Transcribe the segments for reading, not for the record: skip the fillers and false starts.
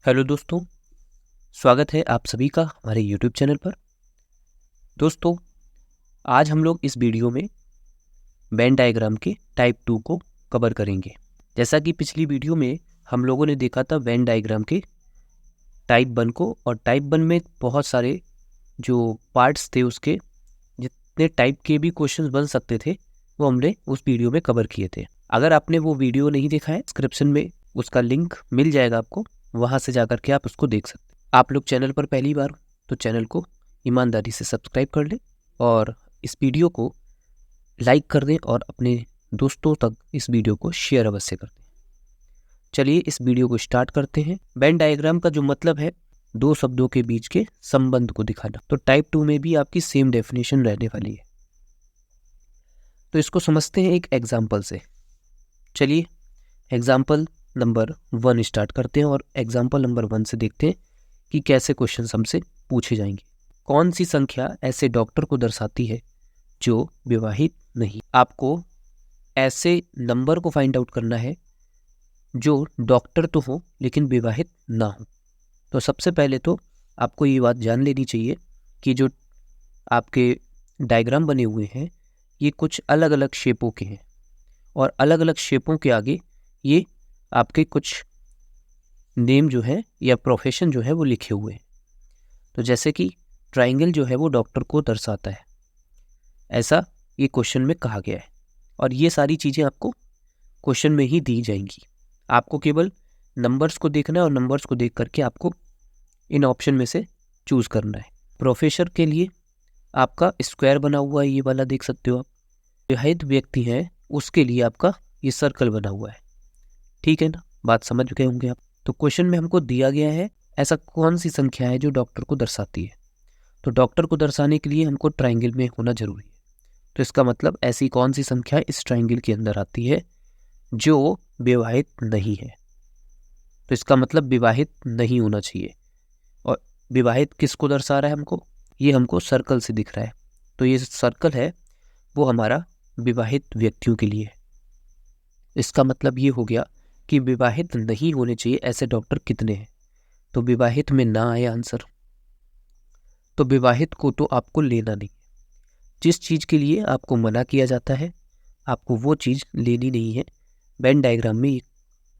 Hello दोस्तों, स्वागत है आप सभी का हमारे YouTube चैनल पर। दोस्तों, आज हम लोग इस वीडियो में वेन डायग्राम के टाइप 2 को कवर करेंगे। जैसा कि पिछली वीडियो में हम लोगों ने देखा था वेन डायग्राम के टाइप 1 को, और टाइप 1 में बहुत सारे जो पार्ट्स थे उसके जितने टाइप के भी क्वेश्चंस बन सकते थे वो हमने उस वीडियो में कवर किए थे। अगर आपने वो वीडियो नहीं देखा है, डिस्क्रिप्शन में उसका लिंक मिल जाएगा आपको, वहाँ से जाकर के आप उसको देख सकते हैं। आप लोग चैनल पर पहली बार हो तो चैनल को ईमानदारी से सब्सक्राइब कर लें और इस वीडियो को लाइक कर दें और अपने दोस्तों तक इस वीडियो को शेयर अवश्य कर दें। चलिए इस वीडियो को स्टार्ट करते हैं। वेन डायग्राम का जो मतलब है दो शब्दों के बीच के संबंध को दिखाना, तो टाइप 2 में भी आपकी सेम डेफिनेशन रहने वाली है। तो इसको समझते हैं एक एग्जाम्पल से। चलिए एग्जाम्पल नंबर 1 स्टार्ट करते हैं और एग्जाम्पल नंबर 1 से देखते हैं कि कैसे क्वेश्चन हमसे पूछे जाएंगे। कौन सी संख्या ऐसे डॉक्टर को दर्शाती है जो विवाहित नहीं। आपको ऐसे नंबर को फाइंड आउट करना है जो डॉक्टर तो हो लेकिन विवाहित ना हो। तो सबसे पहले तो आपको ये बात जान लेनी चाहिए कि जो आपके डायग्राम बने हुए हैं ये कुछ अलग अलग शेपों के हैं और अलग अलग शेपों के आगे ये आपके कुछ नेम जो है या प्रोफेशन जो है वो लिखे हुए हैं। तो जैसे कि ट्रायंगल जो है वो डॉक्टर को दर्शाता है, ऐसा ये क्वेश्चन में कहा गया है। और ये सारी चीज़ें आपको क्वेश्चन में ही दी जाएंगी। आपको केवल नंबर्स को देखना है और नंबर्स को देख करके आपको इन ऑप्शन में से चूज़ करना है। प्रोफेसर के लिए आपका स्क्वायर बना हुआ है, ये वाला देख सकते हो आप। विवाहित व्यक्ति है उसके लिए आपका ये सर्कल बना हुआ है। ठीक है ना, बात समझ गए होंगे आप। तो क्वेश्चन में हमको दिया गया है ऐसा कौन सी संख्या है जो डॉक्टर को दर्शाती है। तो डॉक्टर को दर्शाने के लिए हमको ट्रायंगल में होना जरूरी है। तो इसका मतलब ऐसी कौन सी संख्या इस ट्रायंगल के अंदर आती है जो विवाहित नहीं है। तो इसका मतलब विवाहित नहीं होना चाहिए। और विवाहित किसको दर्शा रहा है हमको, ये हमको सर्कल से दिख रहा है। तो ये सर्कल है वो हमारा विवाहित व्यक्तियों के लिए है। इसका मतलब ये हो गया कि विवाहित नहीं होने चाहिए ऐसे डॉक्टर कितने हैं। तो विवाहित में ना आए आंसर, तो विवाहित को तो आपको लेना नहीं। जिस चीज़ के लिए आपको मना किया जाता है आपको वो चीज़ लेनी नहीं है। वेन डायग्राम में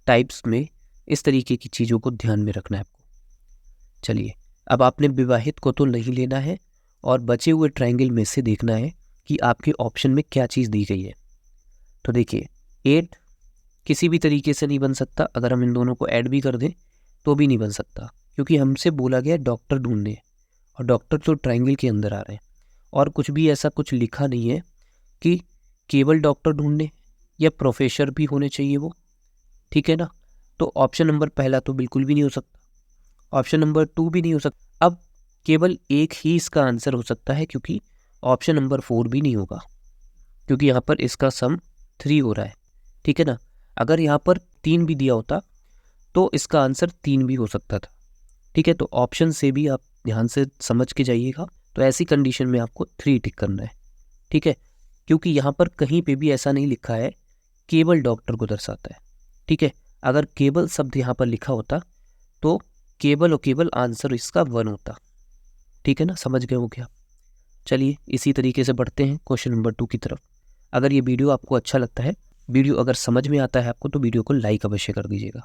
टाइप्स में इस तरीके की चीज़ों को ध्यान में रखना है आपको। चलिए अब आपने विवाहित को तो नहीं लेना है और बचे हुए ट्रायंगल में से देखना है कि आपके ऑप्शन में क्या चीज़ दी गई है। तो देखिए 8 किसी भी तरीके से नहीं बन सकता। अगर हम इन दोनों को ऐड भी कर दें तो भी नहीं बन सकता, क्योंकि हमसे बोला गया डॉक्टर ढूंढने और डॉक्टर तो ट्रायंगल के अंदर आ रहे हैं और कुछ भी ऐसा कुछ लिखा नहीं है कि केवल डॉक्टर ढूंढने या प्रोफेसर भी होने चाहिए वो। ठीक है ना, तो ऑप्शन नंबर पहला तो बिल्कुल भी नहीं हो सकता, ऑप्शन नंबर 2 भी नहीं हो सकता। अब केवल एक ही इसका आंसर हो सकता है, क्योंकि ऑप्शन नंबर 4 भी नहीं होगा, क्योंकि यहाँ पर इसका सम 3 हो रहा है। ठीक है ना, अगर यहाँ पर 3 भी दिया होता तो इसका आंसर 3 भी हो सकता था। ठीक है, तो ऑप्शन से भी आप ध्यान से समझ के जाइएगा। तो ऐसी कंडीशन में आपको 3 टिक करना है। ठीक है, क्योंकि यहाँ पर कहीं पे भी ऐसा नहीं लिखा है केवल डॉक्टर को दर्शाता है। ठीक है, अगर केवल शब्द यहाँ पर लिखा होता तो केवल और केवल आंसर इसका 1 होता। ठीक है ना, समझ गए हो क्या। चलिए इसी तरीके से बढ़ते हैं क्वेश्चन नंबर 2 की तरफ। अगर ये वीडियो आपको अच्छा लगता है, वीडियो अगर समझ में आता है आपको, तो वीडियो को लाइक अवश्य कर दीजिएगा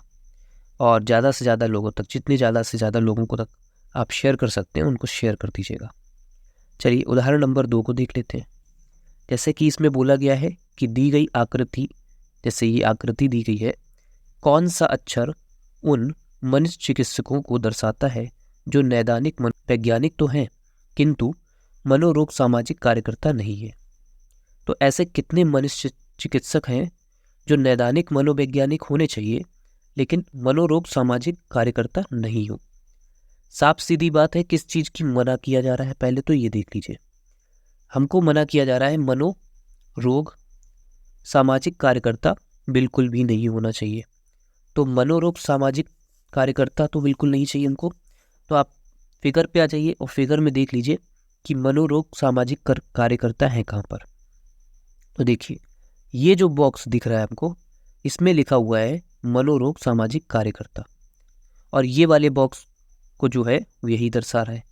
और ज़्यादा से ज़्यादा लोगों तक, जितने ज़्यादा से ज़्यादा लोगों को तक आप शेयर कर सकते हैं उनको शेयर कर दीजिएगा। चलिए उदाहरण नंबर 2 को देख लेते हैं। जैसे कि इसमें बोला गया है कि दी गई आकृति, जैसे ये आकृति दी गई है, कौन सा अक्षर उन मनुष्य चिकित्सकों को दर्शाता है जो नैदानिक वैज्ञानिक तो हैं किंतु मनोरोग सामाजिक कार्यकर्ता नहीं है। तो ऐसे कितने मनुष्य चिकित्सक हैं जो नैदानिक मनोवैज्ञानिक होने चाहिए लेकिन मनोरोग सामाजिक कार्यकर्ता नहीं हो। साफ सीधी बात है, किस चीज़ की मना किया जा रहा है पहले तो ये देख लीजिए। हमको मना किया जा रहा है मनोरोग सामाजिक कार्यकर्ता बिल्कुल भी नहीं होना चाहिए। तो मनोरोग सामाजिक कार्यकर्ता तो बिल्कुल नहीं चाहिए हमको। तो आप फिगर पे आ जाइए और फिगर में देख लीजिए कि मनोरोग सामाजिक कार्यकर्ता है कहाँ पर। तो देखिए ये जो बॉक्स दिख रहा है आपको, इसमें लिखा हुआ है मनोरोग सामाजिक कार्यकर्ता, और ये वाले बॉक्स को जो है वो यही दर्शा रहा है।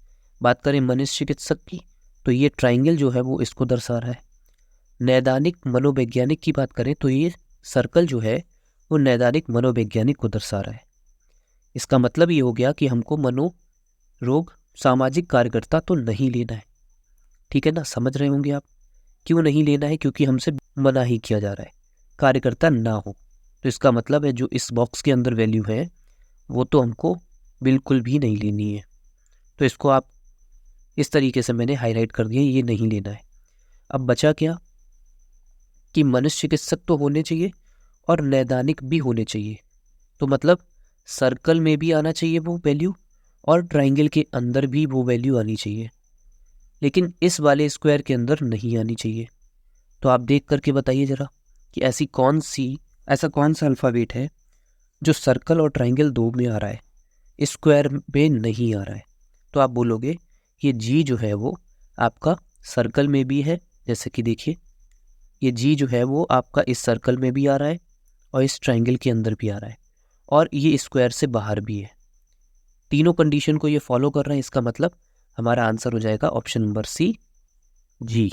बात करें मनुष्य चिकित्सक की तो ये ट्राइंगल जो है वो इसको दर्शा रहा है। नैदानिक मनोवैज्ञानिक की बात करें तो ये सर्कल जो है वो नैदानिक मनोवैज्ञानिक को दर्शा रहा है। इसका मतलब ये हो गया कि हमको मनोरोग सामाजिक कार्यकर्ता तो नहीं लेना है। ठीक है ना, समझ रहे होंगे आप क्यों नहीं लेना है, क्योंकि हमसे मना ही किया जा रहा है कार्यकर्ता ना हो। तो इसका मतलब है जो इस बॉक्स के अंदर वैल्यू है वो तो हमको बिल्कुल भी नहीं लेनी है। तो इसको आप इस तरीके से मैंने हाईलाइट कर दिया, ये नहीं लेना है। अब बचा क्या कि मनुष्य चिकित्सक तो होने चाहिए और नैदानिक भी होने चाहिए। तो मतलब सर्कल में भी आना चाहिए वो वैल्यू और ट्राइंगल के अंदर भी वो वैल्यू आनी चाहिए, लेकिन इस वाले स्क्वायर के अंदर नहीं आनी चाहिए। तो आप देख करके बताइए ज़रा कि ऐसा कौन सा अल्फ़ाबेट है जो सर्कल और ट्राइंगल दो में आ रहा है, स्क्वायर में नहीं आ रहा है। तो आप बोलोगे ये जी जो है वो आपका सर्कल में भी है, जैसे कि देखिए ये जी जो है वो आपका इस सर्कल में भी आ रहा है और इस ट्राइंगल के अंदर भी आ रहा है और ये स्क्वायर से बाहर भी है। तीनों कंडीशन को ये फॉलो कर रहा है। इसका मतलब हमारा आंसर हो जाएगा ऑप्शन नंबर सी, जी।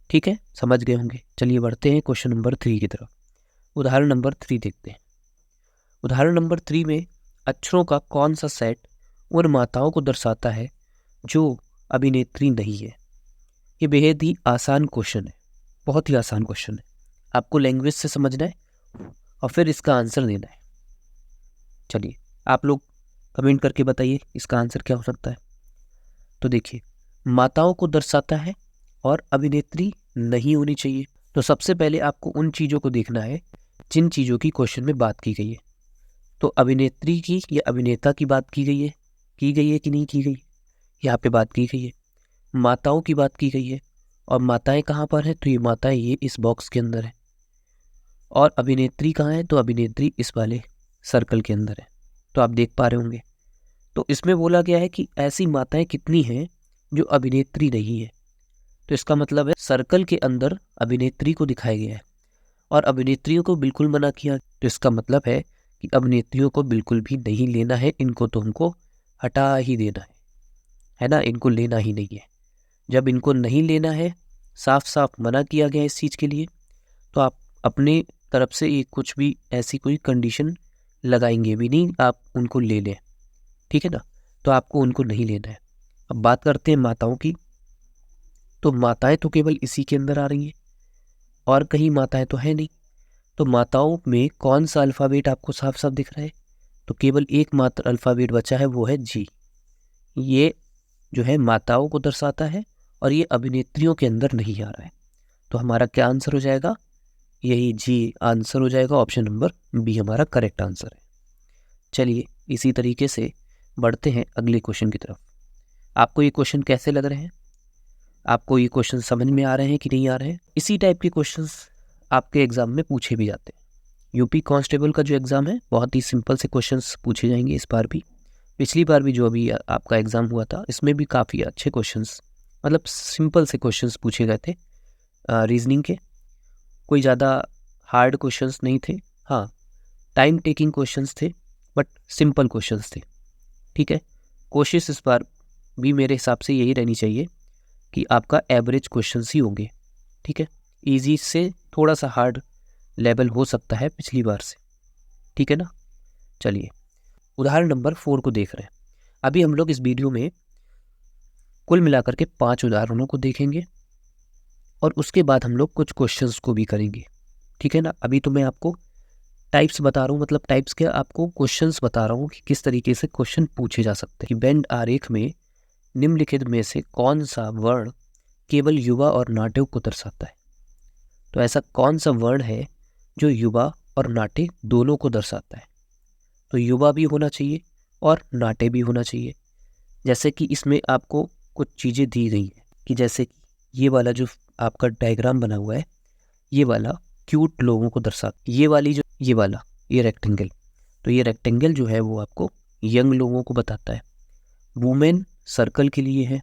ठीक है, समझ गए होंगे। चलिए बढ़ते हैं क्वेश्चन नंबर 3 की तरफ। उदाहरण नंबर 3 देखते हैं। उदाहरण नंबर 3 में अक्षरों का कौन सा सेट उन माताओं को दर्शाता है जो अभिनेत्री नहीं है। ये बेहद ही आसान क्वेश्चन है, बहुत ही आसान क्वेश्चन है। आपको लैंग्वेज से समझना है और फिर इसका आंसर देना है। चलिए आप लोग कमेंट करके बताइए इसका आंसर क्या हो सकता है। तो देखिए माताओं को दर्शाता है और अभिनेत्री नहीं होनी चाहिए। तो सबसे पहले आपको उन चीज़ों को देखना है जिन चीज़ों की क्वेश्चन में बात की गई है। तो अभिनेत्री की या अभिनेता की बात की गई है कि नहीं की गई, यहाँ पे बात की गई है। माताओं की बात की गई है और माताएं कहाँ पर है, तो ये माताएं ये इस बॉक्स के अंदर है। और अभिनेत्री कहाँ है, तो अभिनेत्री इस वाले सर्कल के अंदर है। तो आप देख पा रहे होंगे। तो इसमें बोला गया है कि ऐसी माताएं कितनी हैं जो अभिनेत्री नहीं है। तो इसका मतलब है सर्कल के अंदर अभिनेत्री को दिखाया गया है और अभिनेत्रियों को बिल्कुल मना किया। तो इसका मतलब है कि अभिनेत्रियों को बिल्कुल भी नहीं लेना है, इनको तो हमको हटा ही देना है ना, इनको लेना ही नहीं है। जब इनको नहीं लेना है, साफ साफ मना किया गया इस चीज़ के लिए, तो आप अपने तरफ से ये कुछ भी ऐसी कोई कंडीशन लगाएंगे भी नहीं, आप उनको ले लें। ठीक है ना, तो आपको उनको नहीं लेना है। अब बात करते हैं माताओं की। तो माताएं तो केवल इसी के अंदर आ रही हैं और कहीं माताएं तो है नहीं। तो माताओं में कौन सा अल्फ़ाबेट आपको साफ साफ दिख रहा है, तो केवल एक मात्र अल्फ़ाबेट बचा है, वो है जी। ये जो है माताओं को दर्शाता है और ये अभिनेत्रियों के अंदर नहीं आ रहा है। तो हमारा क्या आंसर हो जाएगा, यही जी आंसर हो जाएगा। ऑप्शन नंबर बी हमारा करेक्ट आंसर है। चलिए इसी तरीके से बढ़ते हैं अगले क्वेश्चन की तरफ। आपको ये क्वेश्चन कैसे लग रहे हैं, आपको ये क्वेश्चन समझ में आ रहे हैं कि नहीं आ रहे हैं। इसी टाइप के क्वेश्चंस आपके एग्जाम में पूछे भी जाते हैं। यूपी कांस्टेबल का जो एग्ज़ाम है बहुत ही सिंपल से क्वेश्चंस पूछे जाएंगे इस बार भी। पिछली बार भी जो अभी आपका एग्ज़ाम हुआ था इसमें भी काफ़ी अच्छे क्वेश्चंस, मतलब सिंपल से क्वेश्चंस पूछे गए थे रीजनिंग के। कोई ज़्यादा हार्ड क्वेश्चंस नहीं थे, हाँ टाइम टेकिंग क्वेश्चंस थे बट सिंपल क्वेश्चंस थे। ठीक है, कोशिश इस बार भी मेरे हिसाब से यही रहनी चाहिए कि आपका एवरेज क्वेश्चंस ही होंगे। ठीक है, इजी से थोड़ा सा हार्ड लेवल हो सकता है पिछली बार से। ठीक है ना। चलिए उदाहरण नंबर 4 को देख रहे हैं। अभी हम लोग इस वीडियो में कुल मिलाकर के 5 उदाहरणों को देखेंगे और उसके बाद हम लोग कुछ क्वेश्चंस को भी करेंगे। ठीक है ना। अभी तो मैं आपको टाइप्स बता रहा हूँ, मतलब टाइप्स के आपको क्वेश्चंस बता रहा हूँ कि किस तरीके से क्वेश्चन पूछे जा सकते हैं। कि वेन आरेख में निम्नलिखित में से कौन सा वर्ण केवल युवा और नाट्य को दर्शाता है। तो ऐसा कौन सा वर्ण है जो युवा और नाट्य दोनों को दर्शाता है। तो युवा भी होना चाहिए और नाट्य भी होना चाहिए। जैसे कि इसमें आपको कुछ चीज़ें दी गई हैं कि जैसे कि ये वाला जो आपका डायग्राम बना हुआ है, ये वाला क्यूट लोगों को दर्शाता है। ये वाली जो ये रेक्टेंगल, तो ये रेक्टेंगल जो है वो आपको यंग लोगों को बताता है। वुमेन सर्कल के लिए है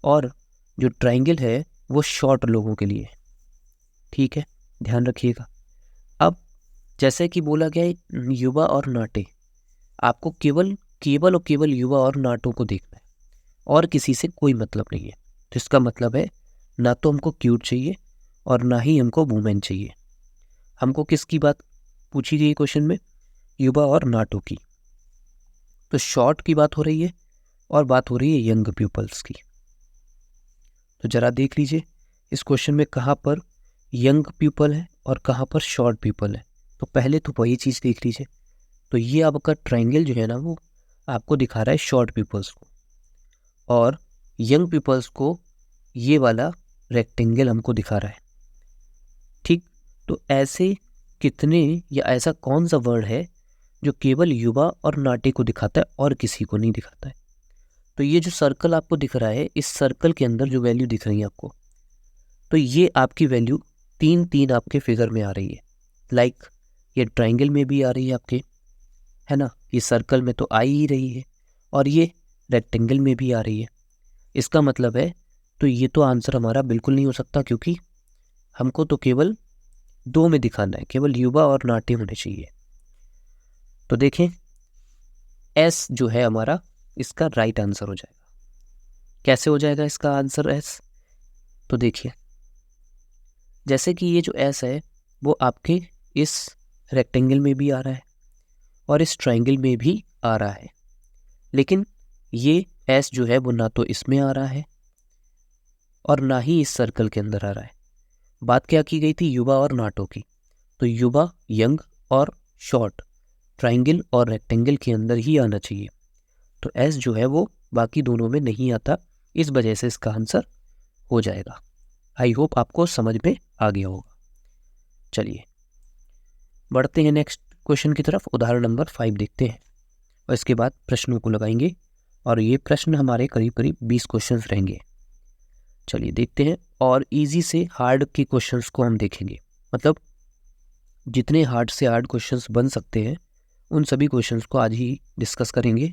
और जो ट्राइंगल है वो शॉर्ट लोगों के लिए है। ठीक है, ध्यान रखिएगा। अब जैसे कि बोला गया है युवा और नाट्य, आपको केवल केवल और केवल युवा और नाटो को देखना है और किसी से कोई मतलब नहीं है। तो इसका मतलब है ना तो हमको क्यूट चाहिए और ना ही हमको वुमेन चाहिए। हमको किसकी बात पूछी गई क्वेश्चन में? युवा और नाटो की। तो शॉर्ट की बात हो रही है और बात हो रही है यंग पीपल्स की। तो जरा देख लीजिए इस क्वेश्चन में कहाँ पर यंग पीपल है और कहाँ पर शॉर्ट पीपल है। तो पहले तो वही चीज़ देख लीजिए। तो ये आपका ट्रायंगल जो है ना वो आपको दिखा रहा है शॉर्ट पीपल्स को, और यंग पीपल्स को ये वाला रेक्टेंगल हमको दिखा रहा है। ठीक, तो ऐसे कितने या ऐसा कौन सा वर्ड है जो केवल युवा और नाटे को दिखाता है और किसी को नहीं दिखाता है? तो ये जो सर्कल आपको दिख रहा है, इस सर्कल के अंदर जो वैल्यू दिख रही है आपको, तो ये आपकी वैल्यू 3 आपके फिगर में आ रही है। लाइक ये ट्रायंगल में भी आ रही है आपके, है ना, ये सर्कल में तो आ ही रही है और ये रेक्टेंगल में भी आ रही है। इसका मतलब है तो ये तो आंसर हमारा बिल्कुल नहीं हो सकता, क्योंकि हमको तो केवल 2 में दिखाना है, केवल युवा और नाटे होने चाहिए। तो देखें एस जो है हमारा, इसका राइट आंसर हो जाएगा। कैसे हो जाएगा इसका आंसर एस? तो देखिए जैसे कि ये जो एस है वो आपके इस रेक्टेंगल में भी आ रहा है और इस ट्रायंगल में भी आ रहा है, लेकिन ये एस जो है वो ना तो इसमें आ रहा है और ना ही इस सर्कल के अंदर आ रहा है। बात क्या की गई थी? युवा और नाटो की। तो युवा यंग और शॉर्ट ट्रायंगल और रेक्टेंगल के अंदर ही आना चाहिए। तो एस जो है वो बाकी दोनों में नहीं आता, इस वजह से इसका आंसर हो जाएगा। आई होप आपको समझ में आ गया होगा। चलिए बढ़ते हैं नेक्स्ट क्वेश्चन की तरफ। उदाहरण नंबर 5 देखते हैं और इसके बाद प्रश्नों को लगाएंगे, और ये प्रश्न हमारे करीब करीब 20 क्वेश्चंस रहेंगे। चलिए देखते हैं, और इजी से हार्ड के क्वेश्चंस को हम देखेंगे। मतलब जितने हार्ड से हार्ड क्वेश्चंस बन सकते हैं उन सभी क्वेश्चंस को आज ही डिस्कस करेंगे।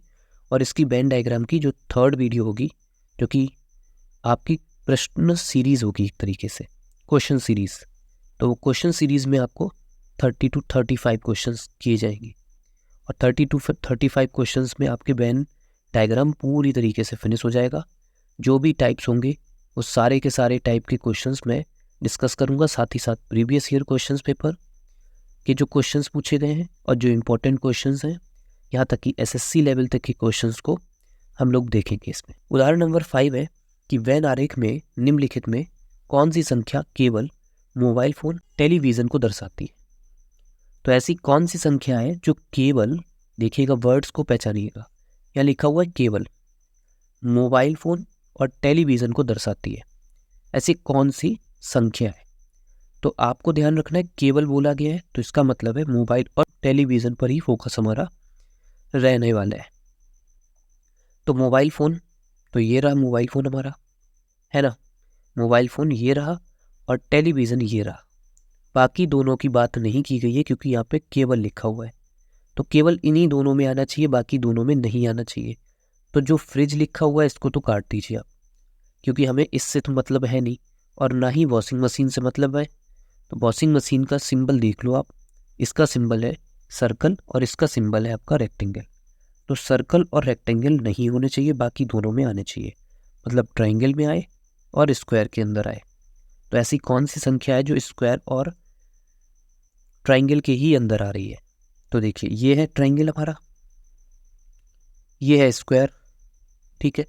और इसकी वेन डायग्राम की जो 3rd वीडियो होगी, जो कि आपकी प्रश्न सीरीज होगी, एक तरीके से क्वेश्चन सीरीज, तो वो क्वेश्चन सीरीज में आपको 30 to 35 क्वेश्चंस किए जाएंगे और 30 to 35 क्वेश्चंस में आपके वेन डायग्राम पूरी तरीके से फिनिश हो जाएगा। जो भी टाइप्स होंगे वो सारे के सारे टाइप के क्वेश्चंस मैं डिस्कस करूंगा, साथ ही साथ प्रीवियस ईयर क्वेश्चंस पेपर के जो क्वेश्चंस पूछे गए हैं और जो इम्पोर्टेंट क्वेश्चंस हैं, यहाँ तक कि एसएससी लेवल तक के क्वेश्चंस को हम लोग देखेंगे इसमें। उदाहरण नंबर 5 है कि वेन आरेख में निम्नलिखित में कौन सी संख्या केवल मोबाइल फ़ोन टेलीविज़न को दर्शाती है? तो ऐसी कौन सी संख्या है जो केवल, देखिएगा वर्ड्स को पहचानिएगा, यहाँ लिखा हुआ है केवल मोबाइल फ़ोन और टेलीविज़न को दर्शाती है। ऐसी कौन सी संख्या है? तो आपको ध्यान रखना है केवल बोला गया है, तो इसका मतलब है मोबाइल और टेलीविज़न पर ही फोकस हमारा रहने वाला है। तो मोबाइल फ़ोन, तो ये रहा मोबाइल फ़ोन हमारा, है ना, मोबाइल फ़ोन ये रहा और टेलीविज़न ये रहा। बाकी दोनों की बात नहीं की गई है क्योंकि यहाँ पे केवल लिखा हुआ है, तो केवल इन्हीं दोनों में आना चाहिए, बाकी दोनों में नहीं आना चाहिए। तो जो फ्रिज लिखा हुआ है इसको तो काट दीजिए आप, क्योंकि हमें इससे तो मतलब है नहीं, और ना ही वॉशिंग मशीन से मतलब है। तो वॉशिंग मशीन का सिंबल देख लो आप, इसका सिंबल है सर्कल और इसका सिंबल है आपका रेक्टेंगल। तो सर्कल और रेक्टेंगल नहीं होने चाहिए, बाकी दोनों में आने चाहिए, मतलब ट्रायंगल में आए और स्क्वायर के अंदर आए। तो ऐसी कौन सी संख्या है जो स्क्वायर और ट्रायंगल के ही अंदर आ रही है? तो देखिए ये है ट्रायंगल हमारा, ये है स्क्वायर, ठीक है,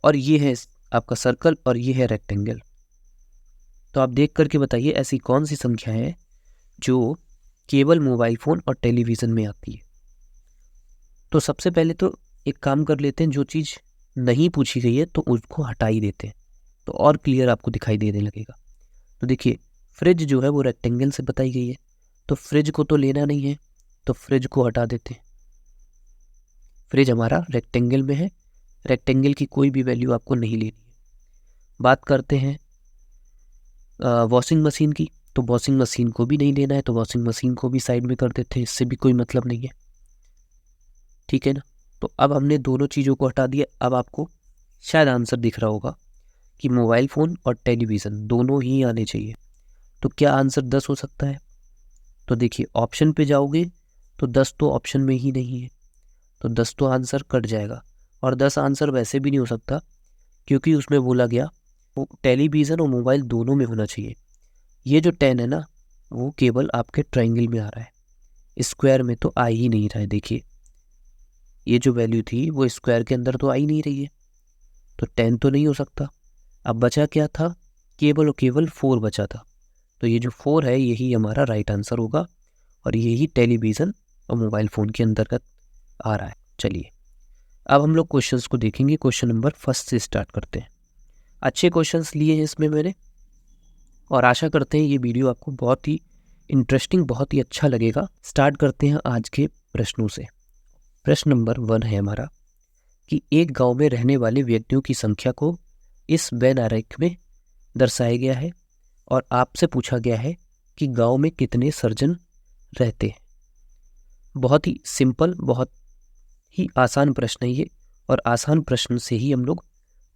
और ये है आपका सर्कल और ये है रेक्टेंगल। तो आप देख करके बताइए ऐसी कौन सी संख्या है जो केवल मोबाइल फ़ोन और टेलीविज़न में आती है। तो सबसे पहले तो एक काम कर लेते हैं, जो चीज़ नहीं पूछी गई है तो उसको हटा ही देते हैं, तो और क्लियर आपको दिखाई देने लगेगा। तो देखिए फ्रिज जो है वो रेक्टेंगल से बताई गई है, तो फ्रिज को तो लेना नहीं है, तो फ्रिज को हटा देते हैं। फ्रिज हमारा रेक्टेंगल में है, रेक्टेंगल की कोई भी वैल्यू आपको नहीं लेनी है। बात करते हैं वॉशिंग मशीन की, तो वॉशिंग मशीन को भी नहीं लेना है, तो वॉशिंग मशीन को भी साइड में कर देते हैं, इससे भी कोई मतलब नहीं है, ठीक है ना। तो अब हमने दोनों चीज़ों को हटा दिया। अब आपको शायद आंसर दिख रहा होगा कि मोबाइल फ़ोन और टेलीविज़न दोनों ही आने चाहिए। तो क्या आंसर 10 हो सकता है? तो देखिए ऑप्शन पे जाओगे तो 10 तो ऑप्शन में ही नहीं है, तो 10 तो आंसर कट जाएगा, और 10 आंसर वैसे भी नहीं हो सकता क्योंकि उसमें बोला गया वो टेलीविज़न और मोबाइल दोनों में होना चाहिए। ये जो 10 है ना, वो केवल आपके ट्रायंगल में आ रहा है, स्क्वायर में तो आ ही नहीं रहा है। देखिए ये जो वैल्यू थी वो स्क्वायर के अंदर तो आ ही नहीं रही है, तो 10 तो नहीं हो सकता। अब बचा क्या था, केवल और केवल 4 बचा था। तो ये जो 4 है यही हमारा राइट आंसर होगा, और यही टेलीविज़न और मोबाइल फ़ोन के अंतर्गत आ रहा है। चलिए अब हम लोग क्वेश्चंस को देखेंगे। क्वेश्चन नंबर फर्स्ट से स्टार्ट करते हैं। अच्छे क्वेश्चंस लिए हैं इसमें मैंने, और आशा करते हैं ये वीडियो आपको बहुत ही इंटरेस्टिंग, बहुत ही अच्छा लगेगा। स्टार्ट करते हैं आज के प्रश्नों से। प्रश्न नंबर 1 है हमारा कि एक गांव में रहने वाले व्यक्तियों की संख्या को इस वेन आरेख में दर्शाया गया है, और आपसे पूछा गया है कि गांव में कितने सर्जन रहते हैं। बहुत ही सिंपल, बहुत ही आसान प्रश्न है ये, और आसान प्रश्न से ही हम लोग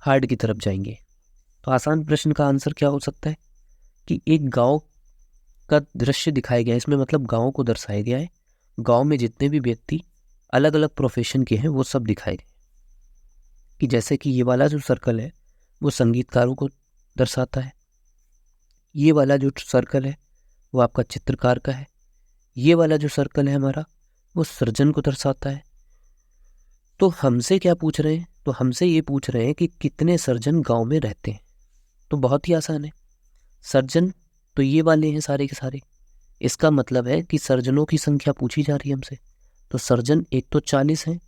हार्ड की तरफ जाएंगे। तो आसान प्रश्न का आंसर क्या हो सकता है कि एक गांव का दृश्य दिखाया गया है, इसमें मतलब गांव को दर्शाया गया है। गांव में जितने भी व्यक्ति अलग अलग प्रोफेशन के हैं वो सब दिखाए गए, कि जैसे कि ये वाला जो सर्कल है वो संगीतकारों को दर्शाता है, ये वाला जो सर्कल है वो आपका चित्रकार का है, ये वाला जो सर्कल है हमारा वो सर्जन को दर्शाता है। तो हमसे क्या पूछ रहे हैं, तो हमसे ये पूछ रहे हैं कि कितने सर्जन गांव में रहते हैं। तो बहुत ही आसान है, सर्जन तो ये वाले हैं सारे के सारे, इसका मतलब है कि सर्जनों की संख्या पूछी जा रही है हमसे। तो सर्जन एक तो 40 हैं,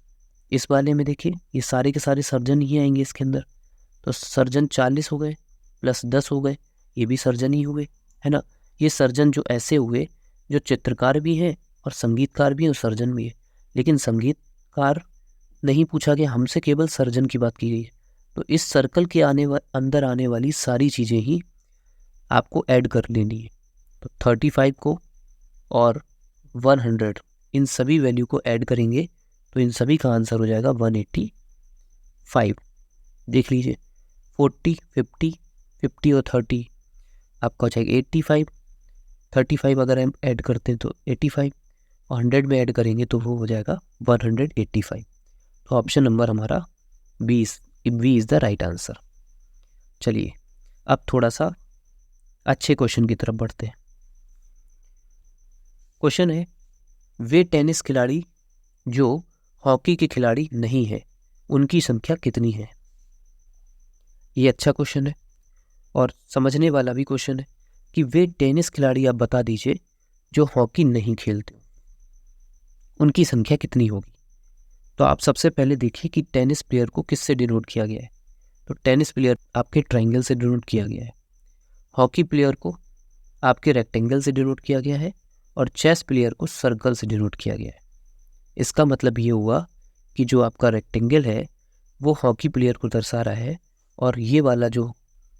इस वाले में देखिए ये सारे के सारे सर्जन ही आएंगे इसके अंदर। तो सर्जन 40 हो गए, प्लस 10 हो गए, ये भी सर्जन ही हुए, है ना। ये सर्जन जो ऐसे हुए जो चित्रकार भी हैं और संगीतकार भी हैं और सर्जन भी है। लेकिन संगीतकार नहीं पूछा गया, हमसे केवल सर्जन की बात की गई है। तो इस सर्कल के अंदर आने वाली सारी चीज़ें ही आपको ऐड कर लेनी है। तो 35 को और 100 इन सभी वैल्यू को ऐड करेंगे तो इन सभी का आंसर हो जाएगा 185। देख लीजिए 40, 50, 50 और 30 आपका हो जाएगा 85। 35 अगर हम ऐड करते हैं तो 85, और 100 में ऐड करेंगे तो वो हो जाएगा 185। तो ऑप्शन नंबर हमारा 20 इज़ द राइट आंसर। चलिए अब थोड़ा सा अच्छे क्वेश्चन की तरफ बढ़ते हैं। क्वेश्चन है, वे टेनिस खिलाड़ी जो हॉकी के खिलाड़ी नहीं है उनकी संख्या कितनी है। ये अच्छा क्वेश्चन है और समझने वाला भी क्वेश्चन है कि वे टेनिस खिलाड़ी आप बता दीजिए जो हॉकी नहीं खेलते, उनकी संख्या कितनी होगी। तो आप सबसे पहले देखिए कि टेनिस प्लेयर को किससे डिनोट किया गया है। तो टेनिस प्लेयर आपके ट्रायंगल से डिनोट किया गया है, हॉकी प्लेयर को आपके रेक्टेंगल से डिनोट किया गया है, और चेस प्लेयर को सर्कल से डिनोट किया गया है। इसका मतलब ये हुआ कि जो आपका रेक्टेंगल है वो हॉकी प्लेयर को दर्शा रहा है, और ये वाला जो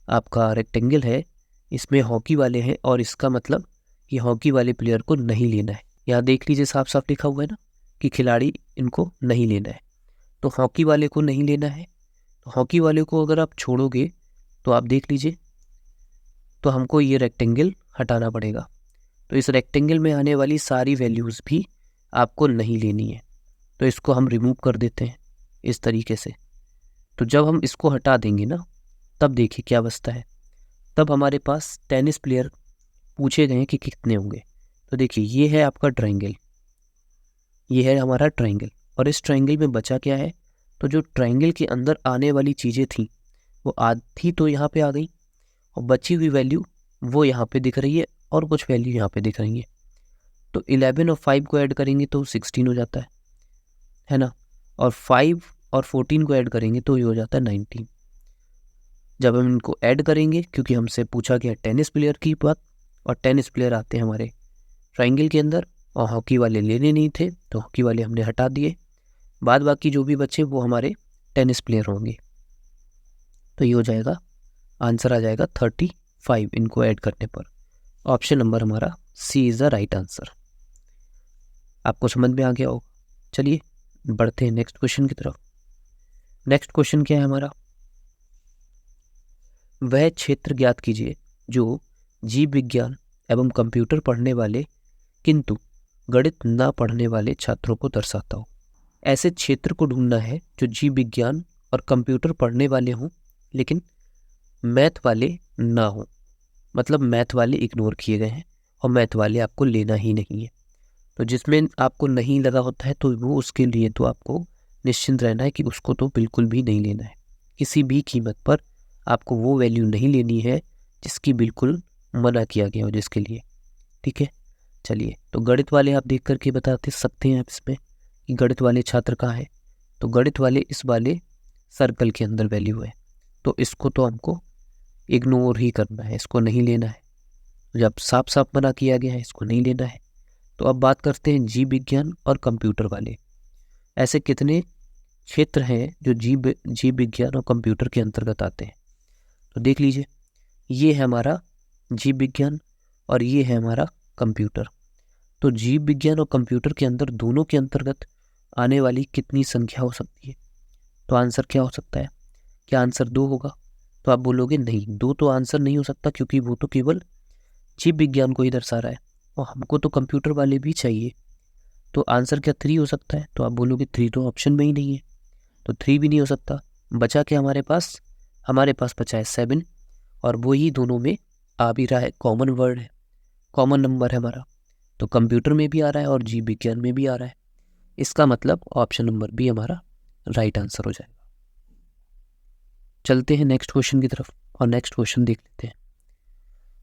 आपका रेक्टेंगल है इसमें हॉकी वाले हैं, और इसका मतलब कि हॉकी वाले प्लेयर को नहीं लेना है। यहाँ देख लीजिए साफ साफ लिखा हुआ है ना कि खिलाड़ी इनको नहीं लेना है, तो हॉकी वाले को नहीं लेना है। तो हॉकी वाले को अगर आप छोड़ोगे तो आप देख लीजिए तो हमको ये रेक्टेंगल हटाना पड़ेगा। तो इस रेक्टेंगल में आने वाली सारी वैल्यूज़ भी आपको नहीं लेनी है, तो इसको हम रिमूव कर देते हैं इस तरीके से। तो जब हम इसको हटा देंगे ना तब देखिए क्या बचता है। तब हमारे पास टेनिस प्लेयर पूछे गए हैं कि कितने होंगे। तो देखिए ये है आपका ट्रायंगल, ये है हमारा ट्रायंगल, और इस ट्रायंगल में बचा क्या है। तो जो ट्रायंगल के अंदर आने वाली चीज़ें थी वो आधी तो यहाँ पे आ गई, और बची हुई वैल्यू वो यहाँ पे दिख रही है, और कुछ वैल्यू यहाँ पे दिख रही है। तो 11 और 5 को ऐड करेंगे तो 16 हो जाता है ना, और 5 और 14 को ऐड करेंगे तो ये हो जाता है 19। जब हम इनको ऐड करेंगे, क्योंकि हमसे पूछा गया टेनिस प्लेयर की बात, और टेनिस प्लेयर आते हैं हमारे ट्रायंगल के अंदर, और हॉकी वाले लेने नहीं थे तो हॉकी वाले हमने हटा दिए। बाद बाकी जो भी बचे वो हमारे टेनिस प्लेयर होंगे। तो ये हो जाएगा, आंसर आ जाएगा 35 इनको ऐड करने पर। ऑप्शन नंबर हमारा सी इज़ द राइट आंसर। आपको समझ में आ गया होगा। चलिए बढ़ते हैं नेक्स्ट क्वेश्चन की तरफ। नेक्स्ट क्वेश्चन क्या है हमारा, वह क्षेत्र ज्ञात कीजिए जो जीव विज्ञान एवं कंप्यूटर पढ़ने वाले किंतु गणित न पढ़ने वाले छात्रों को दर्शाता हो। ऐसे क्षेत्र को ढूंढना है जो जीव विज्ञान और कंप्यूटर पढ़ने वाले हों लेकिन मैथ वाले ना हो। मतलब मैथ वाले इग्नोर किए गए हैं और मैथ वाले आपको लेना ही नहीं है। तो जिसमें आपको नहीं लगा होता है तो वो उसके लिए तो आपको निश्चिंत रहना है कि उसको तो बिल्कुल भी नहीं लेना है। किसी भी कीमत पर आपको वो वैल्यू नहीं लेनी है जिसकी बिल्कुल मना किया गया हो जिसके लिए। ठीक है, चलिए तो गणित वाले आप देख करके बताते सकते हैं आप इसमें कि गणित वाले छात्र कहाँ है। तो गणित वाले इस वाले सर्कल के अंदर वैल्यू है, तो इसको तो हमको इग्नोर ही करना है, इसको नहीं लेना है। जब साफ साफ मना किया गया है इसको नहीं लेना है। तो अब बात करते हैं जीव विज्ञान और कंप्यूटर वाले। ऐसे कितने क्षेत्र हैं जो जीव विज्ञान और कंप्यूटर के अंतर्गत आते हैं। तो देख लीजिए, ये है हमारा जीव विज्ञान और ये है हमारा कंप्यूटर। तो जीव विज्ञान और कंप्यूटर के अंदर दोनों के अंतर्गत आने वाली कितनी संख्या हो सकती है। तो आंसर क्या हो सकता है? क्या आंसर 2 होगा? तो आप बोलोगे नहीं, 2 तो आंसर नहीं हो सकता क्योंकि वो तो केवल जीव विज्ञान को ही दर्शा रहा है और हमको तो कंप्यूटर वाले भी चाहिए। तो आंसर क्या 3 हो सकता है? तो आप बोलोगे 3 तो ऑप्शन में ही नहीं है, तो 3 भी नहीं हो सकता। बचा क्या हमारे पास? हमारे पास बचा है 7 और वो ही दोनों में आ भी रहा है, कॉमन वर्ड है, कॉमन नंबर है हमारा। तो कंप्यूटर में भी आ रहा है और जीव विज्ञान में भी आ रहा है। इसका मतलब ऑप्शन नंबर बी हमारा राइट आंसर हो जाएगा। चलते हैं नेक्स्ट क्वेश्चन की तरफ और नेक्स्ट क्वेश्चन देख लेते हैं।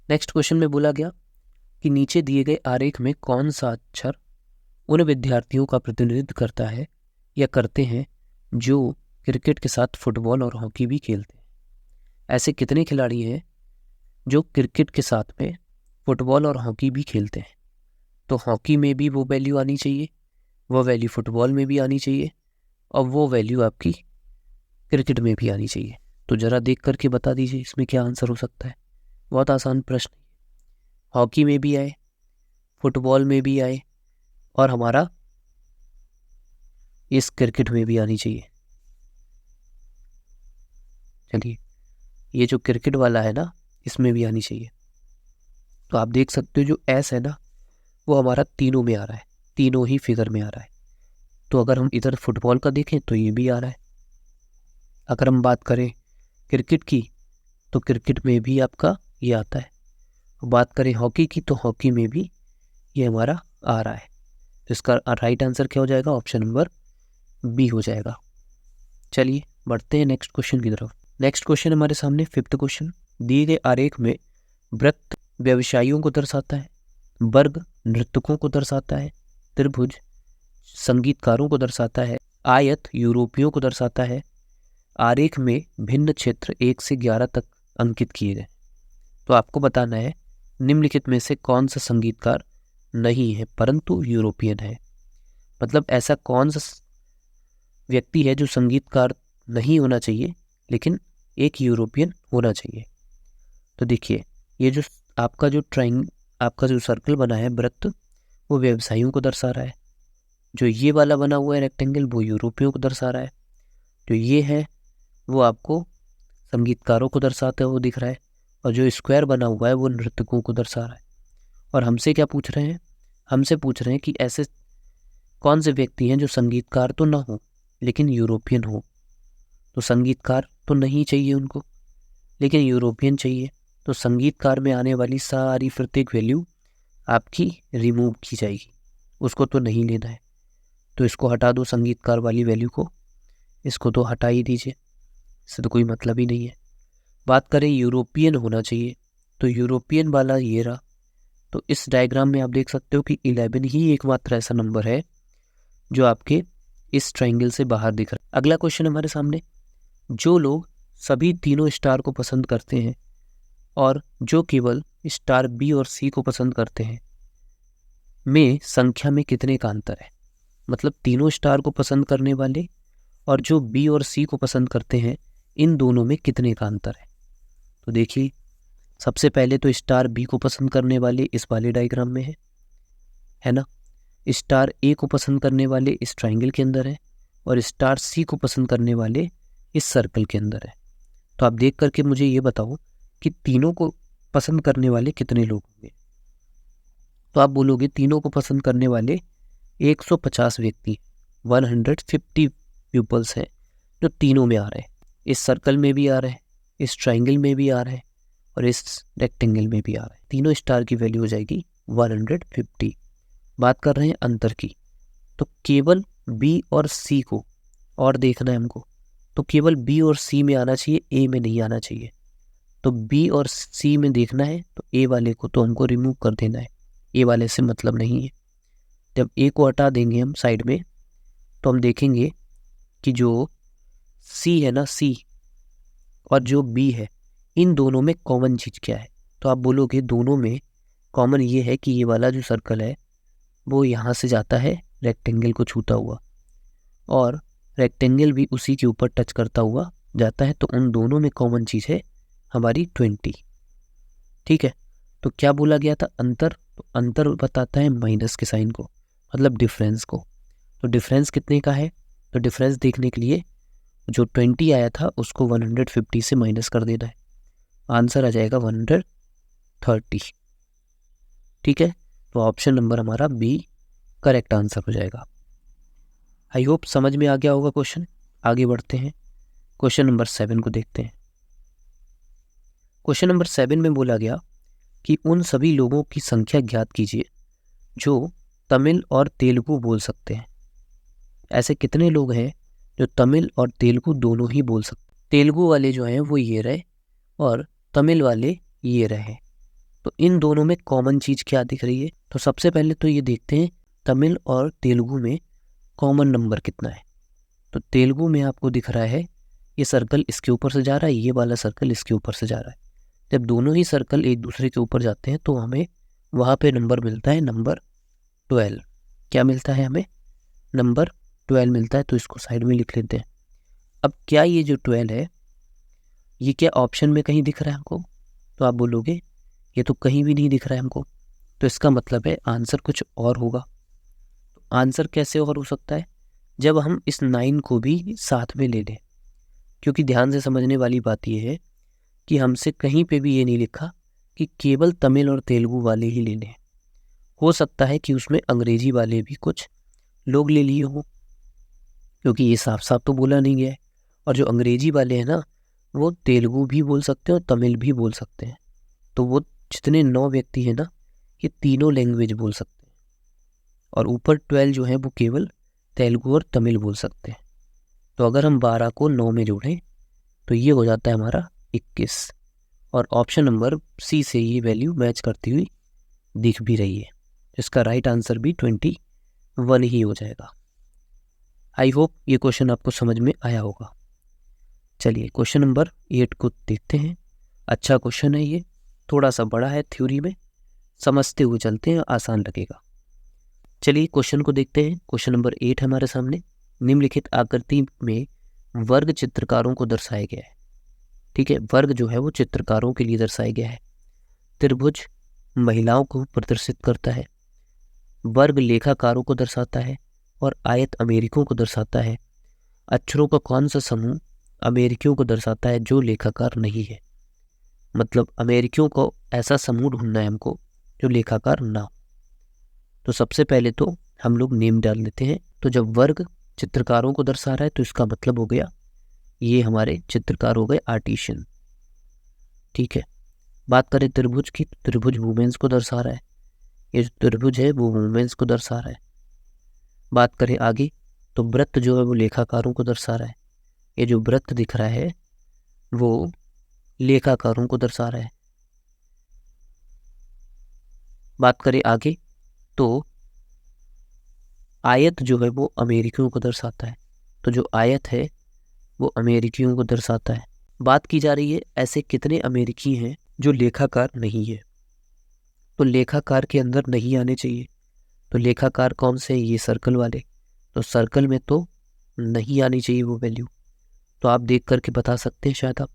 नेक्स्ट क्वेश्चन में बोला गया कि नीचे दिए गए आरेख में कौन सा अक्षर उन विद्यार्थियों का प्रतिनिधित्व करता है या करते हैं जो क्रिकेट के साथ फुटबॉल और हॉकी भी खेलते हैं। ऐसे कितने खिलाड़ी हैं जो क्रिकेट के साथ में फुटबॉल और हॉकी भी खेलते हैं। तो हॉकी में भी वो वैल्यू आनी चाहिए, वो वैल्यू फुटबॉल में भी आनी चाहिए और वो वैल्यू आपकी क्रिकेट में भी आनी चाहिए। तो ज़रा देख करके बता दीजिए इसमें क्या आंसर हो सकता है। बहुत आसान प्रश्न, हॉकी में भी आए, फुटबॉल में भी आए और हमारा इस क्रिकेट में भी आनी चाहिए। चलिए, ये जो क्रिकेट वाला है ना, इसमें भी आनी चाहिए। तो आप देख सकते हो जो एस है ना, वो हमारा तीनों में आ रहा है, तीनों ही फिगर में आ रहा है। तो अगर हम इधर फुटबॉल का देखें तो ये भी आ रहा है। अगर हम बात करें क्रिकेट की तो क्रिकेट में भी आपका ये आता है। बात करें हॉकी की तो हॉकी में भी ये हमारा आ रहा है। तो इसका राइट आंसर क्या हो जाएगा? ऑप्शन नंबर बी हो जाएगा। चलिए बढ़ते हैं नेक्स्ट क्वेश्चन की तरफ। नेक्स्ट क्वेश्चन हमारे सामने 5th क्वेश्चन। दिए गए आरेख में वृत्त व्यवसायियों को दर्शाता है, वर्ग नृतकों को दर्शाता है, त्रिभुज संगीतकारों को दर्शाता है, आयत यूरोपियों को दर्शाता है। आरेख में भिन्न क्षेत्र 1 से 11 तक अंकित किए गए। तो आपको बताना है निम्नलिखित में से कौन सा संगीतकार नहीं है परंतु यूरोपियन है। मतलब ऐसा कौन सा व्यक्ति है जो संगीतकार नहीं होना चाहिए लेकिन एक यूरोपियन होना चाहिए। तो देखिए, ये जो आपका जो सर्कल बना है वृत्त, वो व्यवसायियों को दर्शा रहा है। जो ये वाला बना हुआ है रेक्टेंगल, वो यूरोपियों को दर्शा रहा है। जो ये है वो आपको संगीतकारों को दर्शाते हुए दिख रहा है और जो स्क्वायर बना हुआ है वो नृतकों को दर्शा रहा है। और हमसे क्या पूछ रहे हैं? हमसे पूछ रहे हैं कि ऐसे कौन से व्यक्ति हैं जो संगीतकार तो ना हो लेकिन यूरोपियन हो। तो संगीतकार तो नहीं चाहिए उनको लेकिन यूरोपियन चाहिए। तो संगीतकार में आने वाली सारी प्रत्येक वैल्यू आपकी रिमूव की जाएगी, उसको तो नहीं लेना है। तो इसको हटा दो, संगीतकार वाली वैल्यू को, इसको तो हटा ही दीजिए, इससे तो कोई मतलब ही नहीं है। बात करें यूरोपियन होना चाहिए, तो यूरोपियन वाला ये रहा। तो इस डायग्राम में आप देख सकते हो कि 11 ही एकमात्र ऐसा नंबर है जो आपके इस ट्रायंगल से बाहर दिख रहा है। अगला क्वेश्चन हमारे सामने, जो लोग सभी तीनों स्टार को पसंद करते हैं और जो केवल स्टार बी और सी को पसंद करते हैं में संख्या में कितने का अंतर है। मतलब तीनों स्टार को पसंद करने वाले और जो बी और सी को पसंद करते हैं, इन दोनों में कितने का अंतर है। तो देखिए, सबसे पहले तो स्टार बी को पसंद करने वाले इस वाले डायग्राम में है ना। स्टार ए को पसंद करने वाले इस ट्रायंगल के अंदर है और स्टार सी को पसंद करने वाले इस सर्कल के अंदर है। तो आप देख करके मुझे ये बताओ कि तीनों को पसंद करने वाले कितने लोग होंगे। तो आप बोलोगे तीनों को पसंद करने वाले 150 व्यक्ति। 150 प्यूपल्स हैं जो तीनों में आ रहे हैं। इस सर्कल में भी आ रहे हैं, इस ट्राइंगल में भी आ रहे हैं और इस रेक्टेंगल में भी आ रहे हैं। तीनों स्टार की वैल्यू हो जाएगी 150। बात कर रहे हैं अंतर की, तो केवल बी और सी को और देखना है हमको। तो केवल बी और सी में आना चाहिए, ए में नहीं आना चाहिए। तो बी और सी में देखना है तो ए वाले को तो हमको रिमूव कर देना है, ए वाले से मतलब नहीं है। जब ए को हटा देंगे हम साइड में तो हम देखेंगे कि जो सी है ना, सी और जो बी है, इन दोनों में कॉमन चीज़ क्या है। तो आप बोलोगे दोनों में कॉमन ये है कि ये वाला जो सर्कल है वो यहाँ से जाता है रेक्टेंगल को छूता हुआ और रेक्टेंगल भी उसी के ऊपर टच करता हुआ जाता है। तो उन दोनों में कॉमन चीज़ है हमारी 20। ठीक है, तो क्या बोला गया था अंतर, तो अंतर बताता है माइनस के साइन को, मतलब डिफरेंस को। तो डिफरेंस कितने का है, तो डिफरेंस देखने के लिए जो 20 आया था उसको 150 से माइनस कर देना है, आंसर आ जाएगा 130। ठीक है, तो ऑप्शन नंबर हमारा बी करेक्ट आंसर हो जाएगा। आई होप समझ में आ गया होगा क्वेश्चन। आगे बढ़ते हैं, क्वेश्चन नंबर 7 को देखते हैं। क्वेश्चन नंबर 7 में बोला गया कि उन सभी लोगों की संख्या ज्ञात कीजिए जो तमिल और तेलुगु बोल सकते हैं। ऐसे कितने लोग हैं जो तमिल और तेलुगु दोनों ही बोल सकते हैं। तेलुगु वाले जो हैं वो ये रहे और तमिल वाले ये रहे। तो इन दोनों में कॉमन चीज़ क्या दिख रही है, तो सबसे पहले तो ये देखते हैं तमिल और तेलुगु में कॉमन नंबर कितना है। तो तेलुगु में आपको दिख रहा है ये सर्कल इसके ऊपर से जा रहा है, ये वाला सर्कल इसके ऊपर से जा रहा है। जब दोनों ही सर्कल एक दूसरे के ऊपर जाते हैं तो हमें वहाँ पे नंबर मिलता है नंबर 12। क्या मिलता है हमें, नंबर 12 मिलता है। तो इसको साइड में लिख लेते हैं। अब क्या ये जो 12 है ये क्या ऑप्शन में कहीं दिख रहा है हमको, तो आप बोलोगे ये तो कहीं भी नहीं दिख रहा है हमको। तो इसका मतलब है आंसर कुछ और होगा। तो आंसर कैसे और हो सकता है, जब हम इस 9 को भी साथ में ले लें। क्योंकि ध्यान से समझने वाली बात यह है कि हमसे कहीं पे भी ये नहीं लिखा कि केवल तमिल और तेलुगु वाले ही ले लें। हो सकता है कि उसमें अंग्रेजी वाले भी कुछ लोग ले लिए हों, क्योंकि ये साफ साफ तो बोला नहीं गया है। और जो अंग्रेजी वाले हैं ना वो तेलुगु भी बोल सकते हैं और तमिल भी बोल सकते हैं। तो वो जितने 9 व्यक्ति हैं ना ये तीनों लैंग्वेज बोल सकते हैं। और ऊपर 12 जो है वो केवल तेलुगु और तमिल बोल सकते हैं। तो अगर हम 12 को 9 में जोड़ें तो ये हो जाता है हमारा 21। और ऑप्शन नंबर सी से ये वैल्यू मैच करती हुई दिख भी रही है। इसका राइट आंसर भी 21 ही हो जाएगा। आई होप ये क्वेश्चन आपको समझ में आया होगा। चलिए क्वेश्चन नंबर 8 को देखते हैं। अच्छा क्वेश्चन है ये, थोड़ा सा बड़ा है, थ्योरी में समझते हुए चलते हैं, आसान लगेगा। चलिए क्वेश्चन को देखते हैं। क्वेश्चन नंबर 8 हमारे सामने, निम्नलिखित आकृति में वर्ग चित्रकारों को दर्शाया गया है। ठीक है, वर्ग जो है वो चित्रकारों के लिए दर्शाया गया है। त्रिभुज महिलाओं को प्रदर्शित करता है, वर्ग लेखाकारों को दर्शाता है और आयत अमेरिकियों को दर्शाता है। अक्षरों का कौन सा समूह अमेरिकियों को दर्शाता है जो लेखाकार नहीं है। मतलब अमेरिकियों को ऐसा समूह ढूंढना है हमको जो लेखाकार ना हो। तो सबसे पहले तो हम लोग नेम डाल लेते हैं। तो जब वर्ग चित्रकारों को दर्शा रहा है तो इसका मतलब हो गया ये हमारे चित्रकार हो गए आर्टिशियन। ठीक है, बात करें त्रिभुज की, त्रिभुज वुमेन्स को दर्शा रहा है। ये जो त्रिभुज है वो वुमेन्स को दर्शा रहा है। बात करें आगे तो वृत्त जो है वो लेखाकारों को दर्शा रहा है। ये जो वृत्त दिख रहा है वो लेखाकारों को दर्शा रहा है। बात करें आगे तो आयत जो है वो अमेरिकियों को दर्शाता है। तो जो आयत है वो अमेरिकियों को दर्शाता है। बात की जा रही है ऐसे कितने अमेरिकी हैं जो लेखाकार नहीं है। तो लेखाकार के अंदर नहीं आने चाहिए। तो लेखाकार कौन से, ये सर्कल वाले। तो सर्कल में तो नहीं आनी चाहिए वो वैल्यू। तो आप देख करके बता सकते हैं शायद आप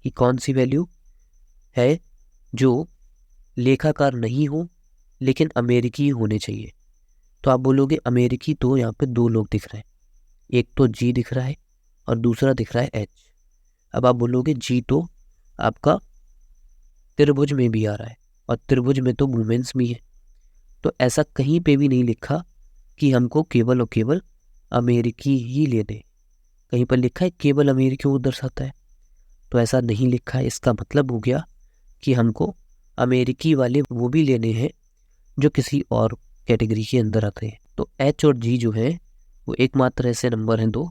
कि कौन सी वैल्यू है जो लेखाकार नहीं हो लेकिन अमेरिकी होने चाहिए। तो आप बोलोगे अमेरिकी, तो यहाँ पे 2 लोग दिख रहे हैं, एक तो जी दिख रहा है और दूसरा दिख रहा है एच। अब आप बोलोगे जी तो आपका त्रिभुज में भी आ रहा है और त्रिभुज में तो वुमेन्स भी है। तो ऐसा कहीं पे भी नहीं लिखा कि हमको केवल और केवल अमेरिकी ही लेने। कहीं पर लिखा है केवल अमेरिकियों को दर्शाता है, तो ऐसा नहीं लिखा है। इसका मतलब हो गया कि हमको अमेरिकी वाले वो भी लेने हैं जो किसी और कैटेगरी के अंदर आते हैं। तो एच और जी जो है वो एकमात्र ऐसे नंबर हैं दो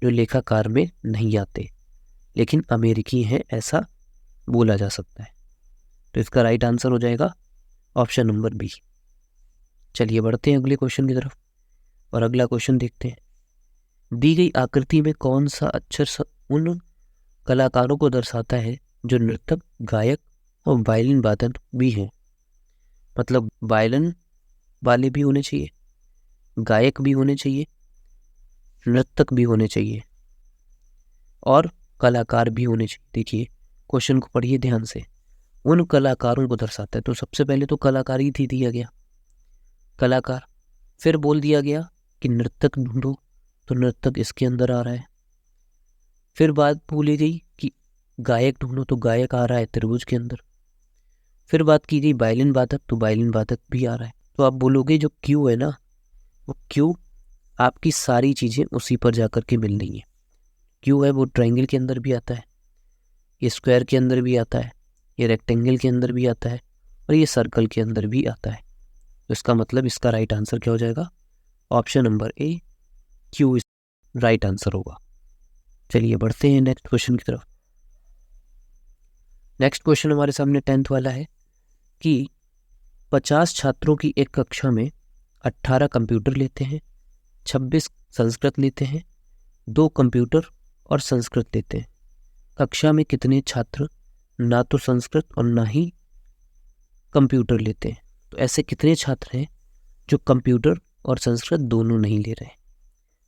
जो लेखाकार में नहीं आते लेकिन अमेरिकी हैं, ऐसा बोला जा सकता है। तो इसका राइट आंसर हो जाएगा ऑप्शन नंबर बी। चलिए बढ़ते हैं अगले क्वेश्चन की तरफ और अगला क्वेश्चन देखते हैं। दी गई आकृति में कौन सा अक्षर उन कलाकारों को दर्शाता है जो नृत्यक, गायक और वायलिन वादक भी हैं। मतलब वायलिन वाले भी होने चाहिए, गायक भी होने चाहिए, नृत्यक भी होने चाहिए और कलाकार भी होने चाहिए। देखिए क्वेश्चन को पढ़िए ध्यान से। उन कलाकारों को दर्शाता है, तो सबसे पहले तो कलाकार ही थी दिया गया, कलाकार। फिर बोल दिया गया कि नृत्यक ढूंढो, तो नृत्यक इसके अंदर आ रहा है। फिर बात बोली गई कि गायक ढूंढो, तो गायक आ रहा है त्रिभुज के अंदर। फिर बात की गई वायलिन वादक, तो वायलिन वादक भी आ रहा है। तो आप बोलोगे जो क्यू है ना, वो क्यू आपकी सारी चीज़ें उसी पर जाकर के मिल रही हैं। क्यू है वो ट्रायंगल के अंदर भी आता है, ये स्क्वायर के अंदर भी आता है, ये रेक्टेंगल के अंदर भी आता है और ये सर्कल के अंदर भी आता है। तो इसका मतलब इसका राइट आंसर क्या हो जाएगा? Option number A, Q right answer होगा। चलिए बढ़ते हैं नेक्स्ट क्वेश्चन की तरफ। नेक्स्ट क्वेश्चन हमारे सामने 10th वाला है कि 50 छात्रों की एक कक्षा में 18 कंप्यूटर लेते हैं, 26 संस्कृत लेते हैं, 2 कंप्यूटर और संस्कृत लेते हैं। कक्षा में कितने छात्र ना तो संस्कृत और ना ही कंप्यूटर लेते हैं? तो ऐसे कितने छात्र हैं जो कंप्यूटर और संस्कृत दोनों नहीं ले रहे हैं?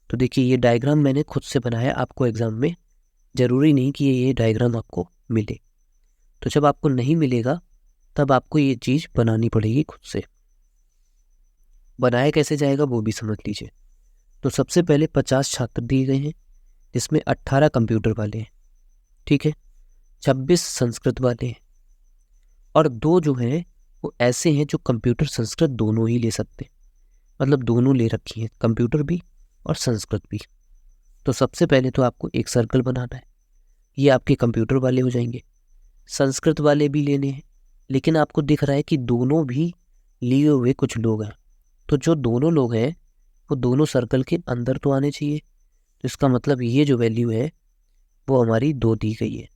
तो देखिए ये डायग्राम मैंने खुद से बनाया, आपको एग्जाम में ज़रूरी नहीं कि ये डायग्राम आपको मिले। तो जब आपको नहीं मिलेगा तब आपको ये चीज़ बनानी पड़ेगी खुद से। बनाया कैसे जाएगा वो भी समझ लीजिए। तो सबसे पहले 50 छात्र दिए गए हैं जिसमें 18 कंप्यूटर वाले हैं, ठीक है, 26 संस्कृत वाले हैं और 2 जो हैं वो ऐसे हैं जो कंप्यूटर संस्कृत दोनों ही ले सकते हैं। मतलब दोनों ले रखी हैं, कंप्यूटर भी और संस्कृत भी। तो सबसे पहले तो आपको एक सर्कल बनाना है, ये आपके कंप्यूटर वाले हो जाएंगे। संस्कृत वाले भी लेने हैं लेकिन आपको दिख रहा है कि दोनों भी लिए हुए कुछ लोग हैं, तो जो दोनों लोग हैं वो दोनों सर्कल के अंदर तो आने चाहिए। तो इसका मतलब ये जो वैल्यू है वो हमारी 2 दी गई है।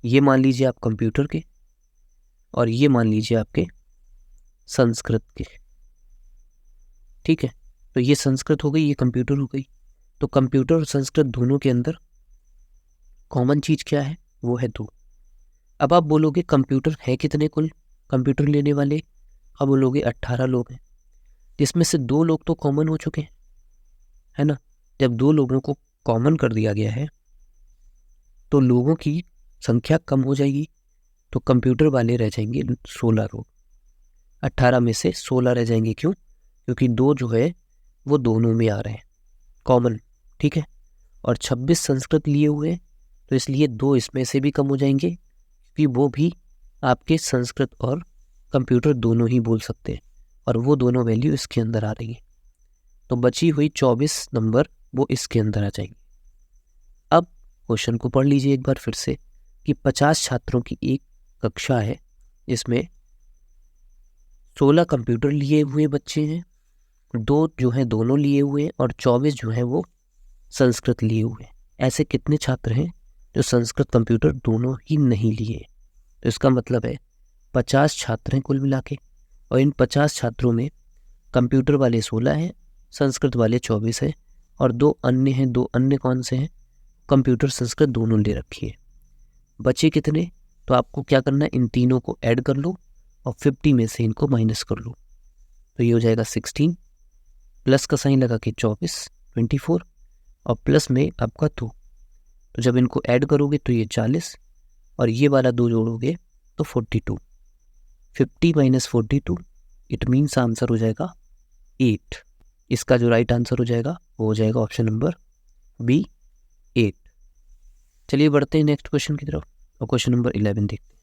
ये मान लीजिए आप कंप्यूटर के और ये मान लीजिए आपके संस्कृत के, ठीक है। तो ये संस्कृत हो गई, ये कंप्यूटर हो गई। तो कंप्यूटर और संस्कृत दोनों के अंदर कॉमन चीज़ क्या है? वो है 2। अब आप बोलोगे कंप्यूटर है कितने कुल कंप्यूटर लेने वाले? अब बोलोगे 18 लोग हैं, जिसमें से 2 लोग तो कॉमन हो चुके हैं, है ना। जब 2 लोगों को कॉमन कर दिया गया है तो लोगों की संख्या कम हो जाएगी, तो कंप्यूटर वाले रह जाएंगे 16 लोग। 18 में से 16 रह जाएंगे, क्यों? क्योंकि 2 जो है वो दोनों में आ रहे हैं कॉमन, ठीक है। और 26 संस्कृत लिए हुए हैं तो इसलिए 2 इसमें से भी कम हो जाएंगे क्योंकि वो भी आपके संस्कृत और कंप्यूटर दोनों ही बोल सकते हैं और वो दोनों वैल्यू इसके अंदर आ रही है। तो बची हुई 24 नंबर वो इसके अंदर आ जाएंगे। अब क्वेश्चन को पढ़ लीजिए एक बार फिर से कि 50 छात्रों की एक कक्षा है जिसमें 16 कंप्यूटर लिए हुए बच्चे हैं, 2 जो हैं दोनों लिए हुए हैं और 24 जो हैं वो संस्कृत लिए हुए हैं। ऐसे कितने छात्र हैं जो संस्कृत कंप्यूटर दोनों ही नहीं लिए? तो इसका मतलब है 50 छात्र हैं कुल मिला के और इन 50 छात्रों में कंप्यूटर वाले 16 हैं, संस्कृत वाले 24 हैं और 2 अन्य हैं। 2 अन्य कौन से हैं? कंप्यूटर संस्कृत दोनों ले रखी है। बचे कितने? तो आपको क्या करना है, इन तीनों को ऐड कर लो और 50 में से इनको माइनस कर लो। तो ये हो जाएगा 16, प्लस का साइन लगा के 24, 24 और प्लस में आपका 2। तो जब इनको ऐड करोगे तो ये 40 और ये वाला 2 जोड़ोगे तो 42। 50 माइनस 42 इट मीन्स आंसर हो जाएगा 8। इसका जो राइट आंसर हो जाएगा वो हो जाएगा ऑप्शन नंबर बी, 8। चलिए बढ़ते हैं नेक्स्ट क्वेश्चन की तरफ और क्वेश्चन नंबर 11 देखते हैं।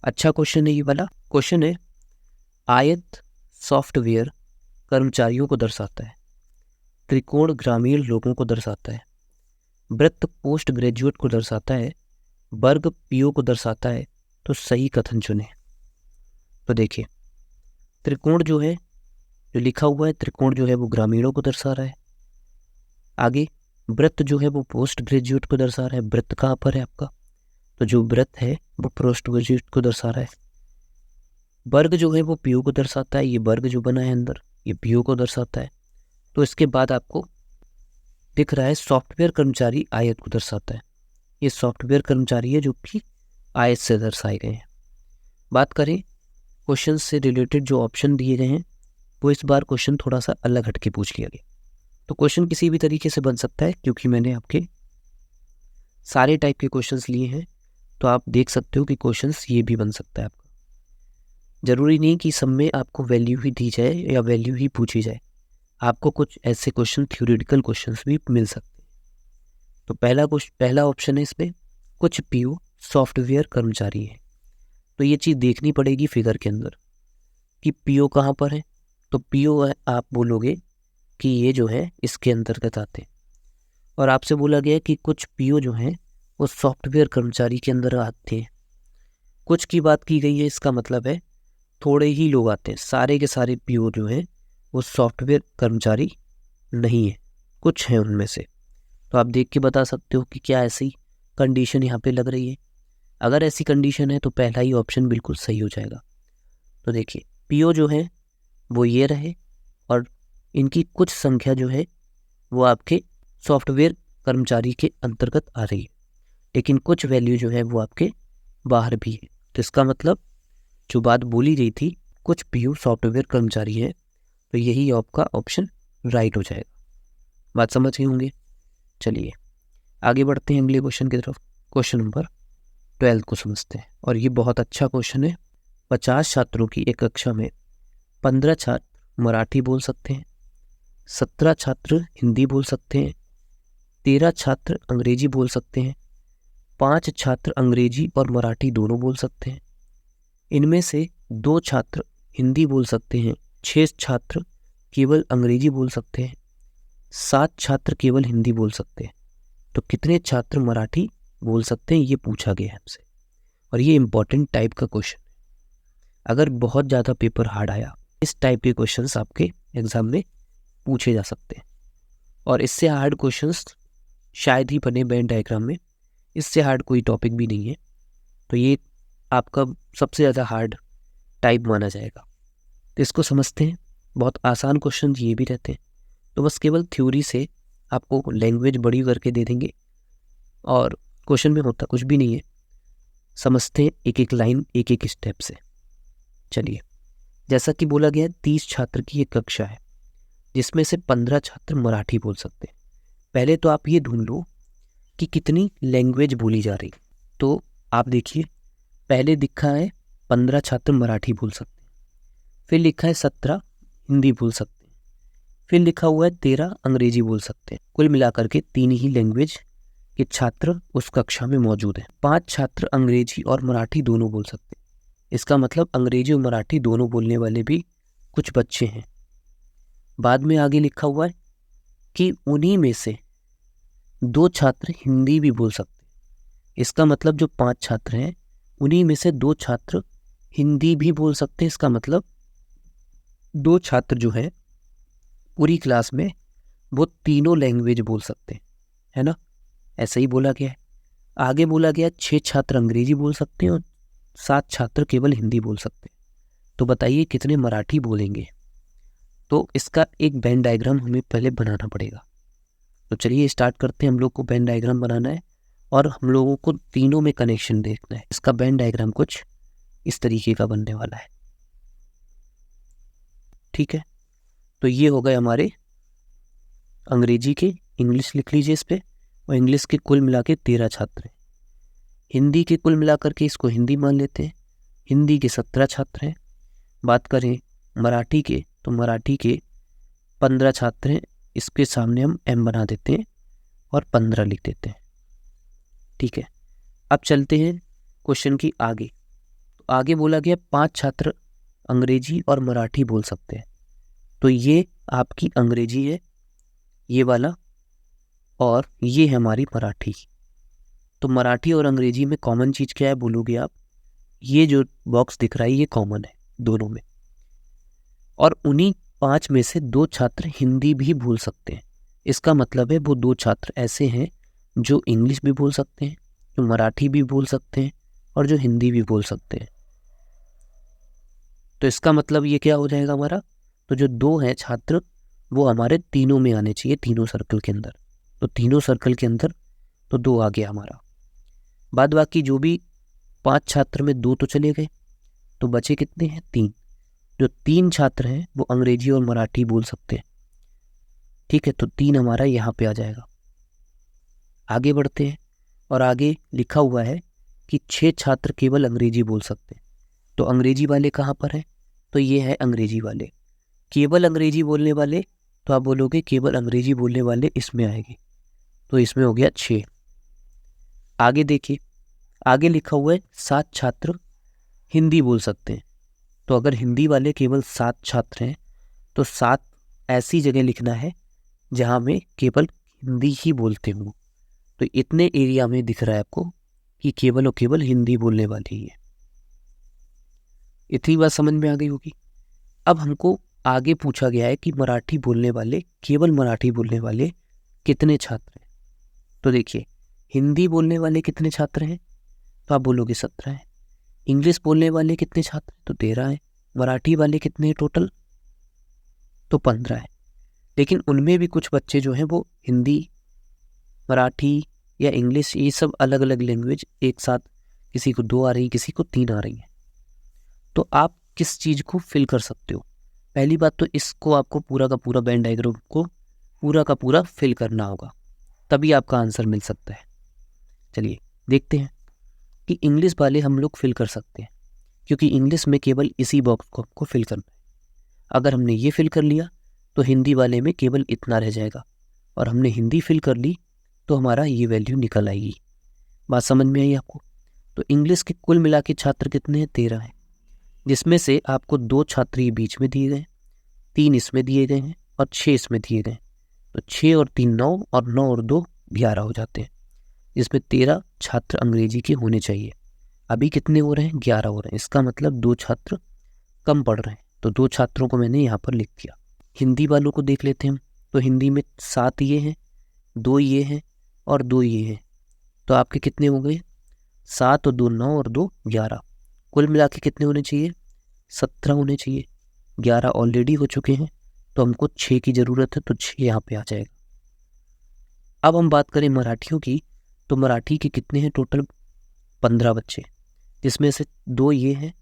अच्छा क्वेश्चन है ये वाला। क्वेश्चन है आयत सॉफ्टवेयर कर्मचारियों को दर्शाता है त्रिकोण ग्रामीण लोगों को दर्शाता है, वृत्त पोस्ट ग्रेजुएट को दर्शाता है, वर्ग पीओ को दर्शाता है, तो सही कथन चुने। तो देखिए त्रिकोण जो है, जो लिखा हुआ है त्रिकोण जो है वो ग्रामीणों को दर्शा रहा है। आगे वृत्त जो है वो पोस्ट ग्रेजुएट को दर्शा रहा है। वृत्त कहाँ पर है आपका, तो जो वृत्त है वो पोस्ट ग्रेजुएट को दर्शा रहा है। वर्ग जो है वो पीओ को दर्शाता है, ये वर्ग जो बना है अंदर ये पीओ को दर्शाता है। तो इसके बाद आपको दिख रहा है सॉफ्टवेयर कर्मचारी आयत को दर्शाता है, ये सॉफ्टवेयर कर्मचारी है जो कि आयत से दर्शाए गए हैं। बात करें क्वेश्चन से रिलेटेड, जो ऑप्शन दिए गए हैं वो इस बार क्वेश्चन थोड़ा सा अलग हटके पूछ लिया गया। तो क्वेश्चन किसी भी तरीके से बन सकता है, क्योंकि मैंने आपके सारे टाइप के क्वेश्चंस लिए हैं, तो आप देख सकते हो कि क्वेश्चंस ये भी बन सकता है आपका। ज़रूरी नहीं कि सब में आपको वैल्यू ही दी जाए या वैल्यू ही पूछी जाए, आपको कुछ ऐसे क्वेश्चन थ्योरेटिकल क्वेश्चंस भी मिल सकते हैं। तो पहला ऑप्शन है इसमें, कुछ पीओ सॉफ्टवेयर कर्मचारी है। तो ये चीज़ देखनी पड़ेगी फिगर के अंदर कि पीओ कहाँ पर है। तो पीओ आप बोलोगे कि ये जो है इसके अंतर्गत आते हैं, और आपसे बोला गया है कि कुछ पीओ जो हैं वो सॉफ्टवेयर कर्मचारी के अंदर आते हैं। कुछ की बात की गई है, इसका मतलब है थोड़े ही लोग आते हैं, सारे के सारे पीओ जो हैं वो सॉफ्टवेयर कर्मचारी नहीं है, कुछ हैं उनमें से। तो आप देख के बता सकते हो कि क्या ऐसी कंडीशन यहाँ पे लग रही है। अगर ऐसी कंडीशन है तो पहला ही ऑप्शन बिल्कुल सही हो जाएगा। तो देखिए पीओ जो है वो ये रहे, और इनकी कुछ संख्या जो है वो आपके सॉफ्टवेयर कर्मचारी के अंतर्गत आ रही है, लेकिन कुछ वैल्यू जो है वो आपके बाहर भी है। तो इसका मतलब जो बात बोली गई थी कुछ पीओ सॉफ्टवेयर कर्मचारी है, तो यही आपका ऑप्शन राइट हो जाएगा। बात समझ गए होंगे। चलिए आगे बढ़ते हैं अगले क्वेश्चन की तरफ। क्वेश्चन नंबर 12 को समझते हैं, और ये बहुत अच्छा क्वेश्चन है। 50 छात्रों की एक कक्षा में 15 छात्र मराठी बोल सकते हैं, 17 छात्र हिंदी बोल सकते हैं, 13 छात्र अंग्रेजी बोल सकते हैं, 5 छात्र अंग्रेजी और मराठी दोनों बोल सकते हैं। इनमें से 2 छात्र हिंदी बोल सकते हैं, 6 छात्र केवल अंग्रेजी बोल सकते हैं, 7 छात्र केवल हिंदी बोल सकते हैं। तो कितने छात्र मराठी बोल सकते हैं, ये पूछा गया है हमसे, और ये इम्पॉर्टेंट टाइप का क्वेश्चन है। अगर बहुत ज़्यादा पेपर हार्ड आया, इस टाइप के क्वेश्चंस आपके एग्जाम में पूछे जा सकते हैं, और इससे हार्ड क्वेश्चंस शायद ही बने वेन डायग्राम में, इससे हार्ड कोई टॉपिक भी नहीं है। तो ये आपका सबसे ज़्यादा हार्ड टाइप माना जाएगा। तो इसको समझते हैं। बहुत आसान क्वेश्चन ये भी रहते हैं, तो बस केवल थ्योरी से आपको लैंग्वेज बड़ी करके दे देंगे, और क्वेश्चन में होता कुछ भी नहीं है। समझते हैं एक एक लाइन एक एक स्टेप से। चलिए, जैसा कि बोला गया 30 छात्र की एक कक्षा है जिसमें से 15 छात्र मराठी बोल सकते हैं। पहले तो आप ये ढूंढ लो कि कितनी लैंग्वेज बोली जा रही। तो आप देखिए पहले लिखा है 15 छात्र मराठी बोल सकते हैं, फिर लिखा है 17 हिंदी बोल सकते हैं, फिर लिखा हुआ है 13 अंग्रेजी बोल सकते हैं। कुल मिलाकर के 3 ही लैंग्वेज के छात्र उस कक्षा में मौजूद हैं। 5 छात्र अंग्रेजी और मराठी दोनों बोल सकते हैं। इसका मतलब अंग्रेजी और मराठी दोनों बोलने वाले भी कुछ बच्चे हैं। बाद में आगे लिखा हुआ है कि उन्हीं में से 2 छात्र हिंदी भी बोल सकते हैं। इसका मतलब जो 5 छात्र हैं उन्हीं में से 2 छात्र हिंदी भी बोल सकते हैं। इसका मतलब 2 छात्र जो है पूरी क्लास में वो तीनों लैंग्वेज बोल सकते हैं, है ना। ऐसा ही बोला गया है। आगे बोला गया 6 छात्र अंग्रेजी बोल सकते हैं और 7 छात्र केवल हिंदी बोल सकते हैं। तो बताइए कितने मराठी बोलेंगे। तो इसका एक वेन डायग्राम हमें पहले बनाना पड़ेगा। तो चलिए स्टार्ट करते हैं। हम लोग को वेन डायग्राम बनाना है और हम लोगों को तीनों में कनेक्शन देखना है। इसका वेन डायग्राम कुछ इस तरीके का बनने वाला है, ठीक है। तो ये हो गए हमारे अंग्रेजी के, इंग्लिश लिख लीजिए इस पे, और इंग्लिश के कुल मिला के 13 छात्र हैं। हिंदी के कुल मिलाकर के इसको हिंदी मान लेते हैं, हिंदी के 17 छात्र हैं। बात करें मराठी के, तो मराठी के 15 छात्र हैं। इसके सामने हम m बना देते हैं और 15 लिख देते हैं, ठीक है। अब चलते हैं क्वेश्चन की आगे। तो आगे बोला गया 5 छात्र अंग्रेजी और मराठी बोल सकते हैं। तो ये आपकी अंग्रेजी है, ये वाला, और ये है हमारी मराठी। तो मराठी और अंग्रेजी में कॉमन चीज़ क्या है बोलोगे आप? ये जो बॉक्स दिख रहा है ये कॉमन है दोनों में। और उन्हीं 5 में से 2 छात्र हिंदी भी बोल सकते हैं। इसका मतलब है वो 2 छात्र ऐसे हैं जो इंग्लिश भी बोल सकते हैं, जो मराठी भी बोल सकते हैं और जो हिंदी भी बोल सकते हैं। तो इसका मतलब ये क्या हो जाएगा हमारा? तो जो 2 हैं छात्र वो हमारे तीनों में आने चाहिए, तीनों सर्कल के अंदर। तो तीनों सर्कल के अंदर तो 2 आ गया हमारा। बाद बाकी जो भी 5 छात्र में 2 तो चले गए, तो बचे कितने हैं? 3। जो 3 छात्र हैं वो अंग्रेजी और मराठी बोल सकते हैं। ठीक है, तो 3 हमारा यहाँ पे आ जाएगा। आगे बढ़ते हैं और आगे लिखा हुआ है कि 6 छात्र केवल अंग्रेजी बोल सकते हैं। तो अंग्रेजी वाले कहाँ पर हैं? तो ये है अंग्रेजी वाले, केवल अंग्रेजी बोलने वाले। तो आप बोलोगे केवल अंग्रेजी बोलने वाले इसमें आएंगे, तो इसमें हो गया 6। आगे देखिए, आगे लिखा हुआ है 7 छात्र हिंदी बोल सकते हैं। तो अगर हिंदी वाले केवल 7 छात्र हैं तो 7 ऐसी जगह लिखना है जहाँ में केवल हिंदी ही बोलते हों। तो इतने एरिया में दिख रहा है आपको कि केवल और केवल हिंदी बोलने वाली ही है। इतनी बात समझ में आ गई होगी। अब हमको आगे पूछा गया है कि मराठी बोलने वाले, केवल मराठी बोलने वाले कितने छात्र हैं। तो देखिए, हिंदी बोलने वाले कितने छात्र हैं? तो आप बोलोगे 17 हैं। इंग्लिश बोलने वाले कितने छात्र हैं? तो 13 हैं। मराठी वाले कितने हैं टोटल? तो 15 हैं। लेकिन उनमें भी कुछ बच्चे जो हैं वो हिंदी, मराठी या इंग्लिश, ये सब अलग अलग लैंग्वेज एक साथ, किसी को 2 आ रही, किसी को 3 आ रही हैं। तो आप किस चीज़ को फिल कर सकते हो? पहली बात तो इसको आपको पूरा का पूरा वेन डायग्राम को पूरा का पूरा फिल करना होगा, तभी आपका आंसर मिल सकता है। चलिए देखते हैं कि इंग्लिश वाले हम लोग फिल कर सकते हैं, क्योंकि इंग्लिश में केवल इसी बॉक्स को आपको फिल करना है। अगर हमने ये फिल कर लिया तो हिंदी वाले में केवल इतना रह जाएगा, और हमने हिंदी फिल कर ली तो हमारा ये वैल्यू निकल आएगी। बात समझ में आई आपको? तो इंग्लिश के कुल मिला के छात्र कितने हैं? 13 हैं, जिसमें से आपको 2 छात्र ये बीच में दिए गए, 3 इसमें दिए गए हैं और 6 इसमें दिए गए। तो 6 और 3 9, और 9 और 2 11 हो जाते हैं, जिसमें 13 छात्र अंग्रेजी के होने चाहिए। अभी कितने हो रहे हैं? 11 हो रहे हैं। इसका मतलब 2 छात्र कम पढ़ रहे हैं, तो 2 छात्रों को मैंने यहाँ पर लिख दिया। हिंदी वालों को देख लेते हैं हम। तो हिंदी में 7 ये हैं, 2 ये हैं और 2 ये हैं। तो आपके कितने हो गए? 7 और 2 9 और 2 11। कुल मिला के कितने होने चाहिए? 17 होने चाहिए। 11 ऑलरेडी हो चुके हैं, तो हमको 6 की ज़रूरत है, तो 6 यहाँ पे आ जाएगा। अब हम बात करें मराठियों की, तो मराठी के कितने हैं टोटल? 15 बच्चे, जिसमें से 2 ये हैं,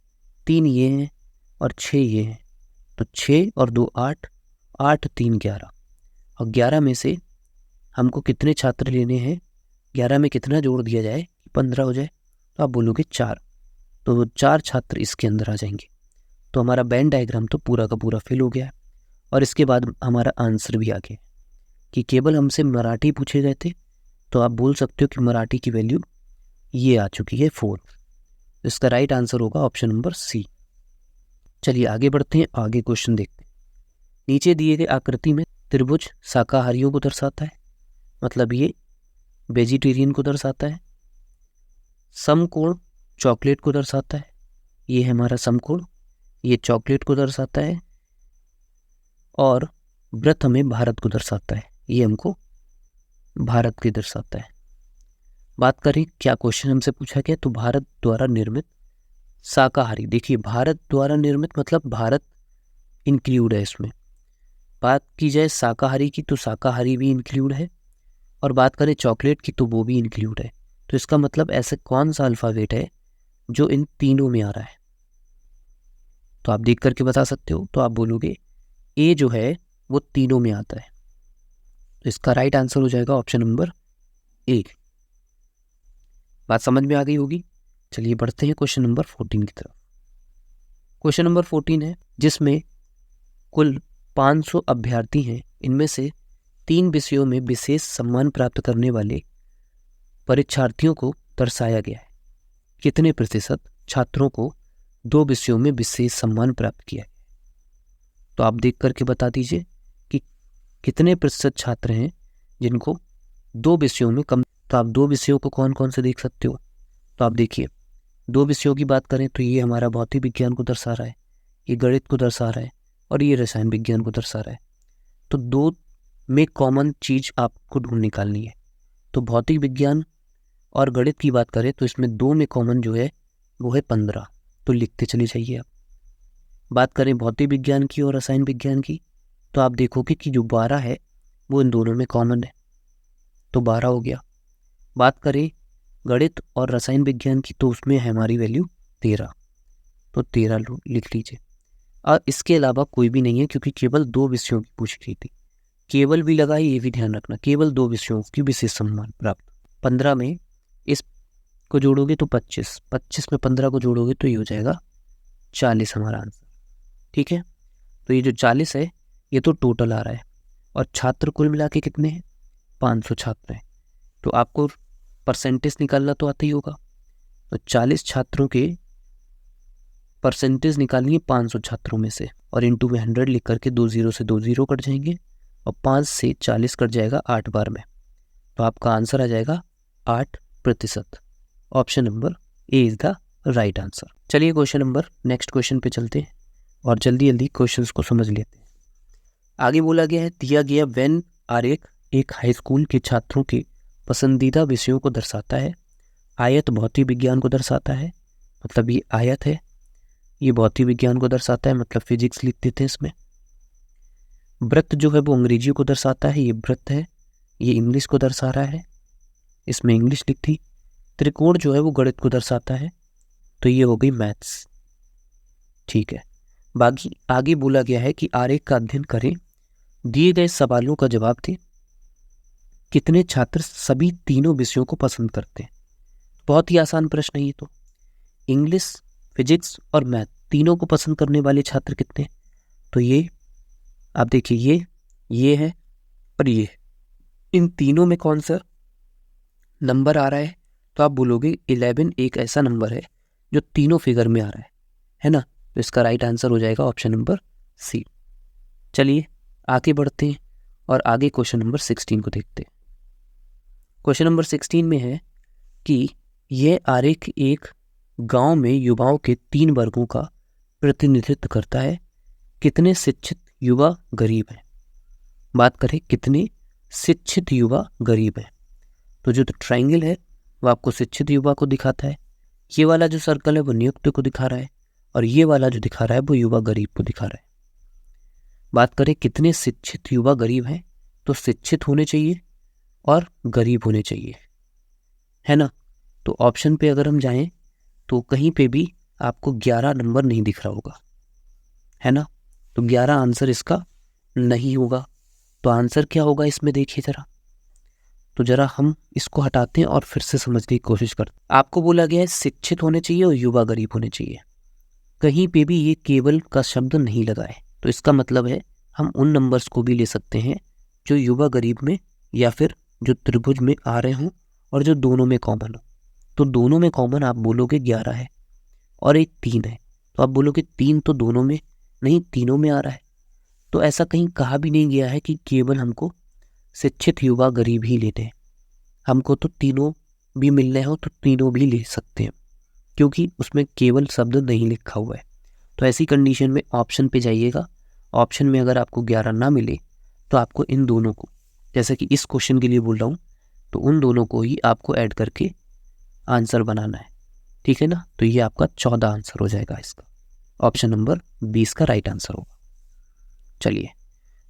3 ये हैं और 6 ये हैं। तो 6 और 2 8, 8 3 11, और 11 में से हमको कितने छात्र लेने हैं? 11 में कितना जोड़ दिया जाए कि 15 हो जाए? तो आप बोलोगे 4, तो 4 छात्र इसके अंदर आ जाएंगे। तो हमारा वेन डायग्राम तो पूरा का पूरा फिल हो गया है। और इसके बाद हमारा आंसर भी आ गया कि केवल हमसे मराठी पूछे गए थे, तो आप बोल सकते हो कि मराठी की वैल्यू ये आ चुकी है 4। इसका राइट आंसर होगा ऑप्शन नंबर सी। चलिए आगे बढ़ते हैं, आगे क्वेश्चन देखते हैं। नीचे दिए गए आकृति में त्रिभुज शाकाहारियों को दर्शाता है, मतलब ये वेजिटेरियन को दर्शाता है। समकोण चॉकलेट को दर्शाता है, ये है हमारा समकोण, ये चॉकलेट को दर्शाता है। और वृत्त हमें भारत को दर्शाता है, ये हमको भारत के दर्शाता है। बात करें क्या क्वेश्चन हमसे पूछा गया, तो भारत द्वारा निर्मित शाकाहारी। देखिए, भारत द्वारा निर्मित मतलब भारत इंक्लूड है इसमें। बात की जाए शाकाहारी की, तो शाकाहारी भी इंक्लूड है, और बात करें चॉकलेट की तो वो भी इंक्लूड है। तो इसका मतलब ऐसे कौन सा अल्फ़ाबेट है जो इन तीनों में आ रहा है? तो आप देख करके बता सकते हो। तो आप बोलोगे ए जो है वो तीनों में आता है, तो इसका राइट आंसर हो जाएगा ऑप्शन नंबर ए। बात समझ में आ गई होगी। चलिए बढ़ते हैं क्वेश्चन नंबर 14 की तरफ। क्वेश्चन नंबर 14 है जिसमें कुल 500 अभ्यर्थी हैं, इनमें से 3 विषयों में विशेष सम्मान प्राप्त करने वाले परीक्षार्थियों को दर्शाया गया है। कितने प्रतिशत छात्रों को 2 विषयों में विशेष सम्मान प्राप्त किया है? तो आप देख करके बता दीजिए कि कितने प्रतिशत छात्र हैं जिनको 2 विषयों में कम। तो आप 2 विषयों को कौन कौन से देख सकते हो? तो आप देखिए, 2 विषयों की बात करें तो ये हमारा भौतिक विज्ञान को दर्शा रहा है, ये गणित को दर्शा रहा है और ये रसायन विज्ञान को दर्शा रहा है। तो 2 में कॉमन चीज आपको ढूंढ निकालनी है। तो भौतिक विज्ञान और गणित की बात करें तो इसमें 2 में कॉमन जो है वो है 15। तो लिखते चले जाइए आप। बात करें भौतिक विज्ञान की और रसायन विज्ञान की तो आप देखोगे कि जो 12 है वो इन दोनों में कॉमन है, तो 12 हो गया। बात करें गणित और रसायन विज्ञान की तो उसमें है हमारी वैल्यू 13, तो 13 लिख लीजिए। और इसके अलावा कोई भी नहीं है क्योंकि केवल 2 विषयों की पूछ रही थी। केवल भी लगा, ये भी ध्यान रखना, केवल 2 विषयों की विशेष सम्मान प्राप्त। 15 में इस को जोड़ोगे तो 25, 25 में 15 को जोड़ोगे तो ये हो जाएगा 40 हमारा आंसर। ठीक है, तो ये जो 40 है ये तो टोटल आ रहा है और छात्र कुल मिला के कितने हैं? 500 छात्र हैं। तो आपको परसेंटेज निकालना तो आता ही होगा। तो 40 छात्रों के परसेंटेज निकालनी है 500 छात्रों में से, और इंटू में 100 लिख करके 2 0 से 2 0 कट जाएंगे और 5 से 40 कट जाएगा 8 बार में। तो आपका आंसर आ जाएगा 8%। Option number A is the right answer. चलिए क्वेश्चन नंबर नेक्स्ट क्वेश्चन पे चलते हैं और जल्दी जल्दी क्वेश्चंस को समझ लेते हैं। आगे बोला गया है, दिया गया वेन आरेख एक हाई स्कूल के छात्रों के पसंदीदा विषयों को दर्शाता है। आयत भौतिक विज्ञान को दर्शाता है, मतलब ये आयत है, ये भौतिक विज्ञान को दर्शाता है, मतलब फिजिक्स लिख देते हैं इसमें। वृत्त जो है वो अंग्रेजी को दर्शाता है, ये वृत्त है, ये इंग्लिश को दर्शा रहा है, इसमें इंग्लिश लिख दी। त्रिकोण जो है वो गणित को दर्शाता है, तो ये हो गई मैथ्स। ठीक है, बाकी आगे बोला गया है कि आरेख का अध्ययन करें, दिए गए सवालों का जवाब दें। कितने छात्र सभी तीनों विषयों को पसंद करते हैं? बहुत ही आसान प्रश्न है ये तो। इंग्लिश, फिजिक्स और मैथ तीनों को पसंद करने वाले छात्र कितने? तो ये आप देखिए, ये है और ये, इन तीनों में कौन सा नंबर आ रहा है? तो आप बोलोगे 11 एक ऐसा नंबर है जो तीनों फिगर में आ रहा है ना। तो इसका राइट आंसर हो जाएगा ऑप्शन नंबर सी। चलिए आगे बढ़ते हैं और आगे क्वेश्चन नंबर 16 को देखते हैं। क्वेश्चन नंबर 16 में है कि यह आरेख एक गांव में युवाओं के 3 वर्गों का प्रतिनिधित्व करता है। कितने शिक्षित युवा गरीब हैं? बात करें कितने शिक्षित युवा गरीब हैं, तो जो ट्रायंगल है वो आपको शिक्षित युवा को दिखाता है, ये वाला जो सर्कल है वो नियुक्त को दिखा रहा है और ये वाला जो दिखा रहा है वो युवा गरीब को दिखा रहा है। बात करें कितने शिक्षित युवा गरीब हैं, तो शिक्षित होने चाहिए और गरीब होने चाहिए, है ना। तो ऑप्शन पे अगर हम जाएं तो कहीं पे भी आपको 11 नंबर नहीं दिख रहा होगा, है ना। तो 11 आंसर इसका नहीं होगा। तो आंसर क्या होगा इसमें देखिए जरा। तो जरा हम इसको हटाते हैं और फिर से समझने की कोशिश करते हैं। आपको बोला गया है शिक्षित होने चाहिए और युवा गरीब होने चाहिए, कहीं पे भी ये केवल का शब्द नहीं लगा है। तो इसका मतलब है हम उन नंबर्स को भी ले सकते हैं जो युवा गरीब में या फिर जो त्रिभुज में आ रहे हों और जो दोनों में कॉमन हो। तो दोनों में कॉमन आप बोलोगे 11 है और एक 3 है, तो आप बोलोगे 3 तो दोनों में नहीं, तीनों में आ रहा है। तो ऐसा कहीं कहा भी नहीं गया है कि केवल हमको शिक्षित युवा गरीब ही लेते हैं, हमको तो तीनों भी मिलने हो तो तीनों भी ले सकते हैं, क्योंकि उसमें केवल शब्द नहीं लिखा हुआ है। तो ऐसी कंडीशन में ऑप्शन पे जाइएगा। ऑप्शन में अगर आपको 11 ना मिले तो आपको इन दोनों को, जैसे कि इस क्वेश्चन के लिए बोल रहा हूँ, तो उन दोनों को ही आपको ऐड करके आंसर बनाना है, ठीक है ना। तो ये आपका 14 आंसर हो जाएगा इसका। ऑप्शन नंबर 20 का राइट आंसर होगा। चलिए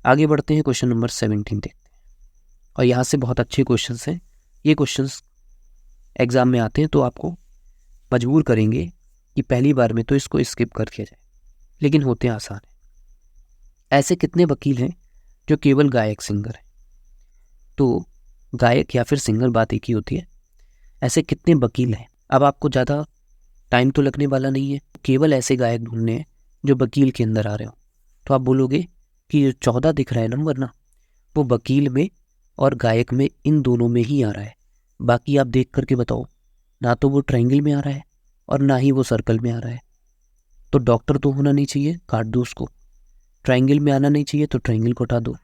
आगे बढ़ते हैं, क्वेश्चन नंबर 17 देखते हैं। और यहाँ से बहुत अच्छे क्वेश्चंस हैं। ये क्वेश्चंस एग्जाम में आते हैं तो आपको मजबूर करेंगे कि पहली बार में तो इसको स्किप कर दिया जाए, लेकिन होते हैं आसान है। ऐसे कितने वकील हैं जो केवल गायक सिंगर हैं? तो गायक या फिर सिंगर बात एक ही होती है। ऐसे कितने वकील हैं? अब आपको ज़्यादा टाइम तो लगने वाला नहीं है, केवल ऐसे गायक ढूंढने हैं जो वकील के अंदर आ रहे हो। तो आप बोलोगे कि जो 14 दिख रहा है नंबर ना, वो वकील में और गायक में इन दोनों में ही आ रहा है। बाकी आप देख करके बताओ, ना तो वो ट्रायंगल में आ रहा है और ना ही वो सर्कल में आ रहा है। तो डॉक्टर तो होना नहीं चाहिए, काट दो उसको। ट्रायंगल में आना नहीं चाहिए तो ट्रायंगल को हटा दो,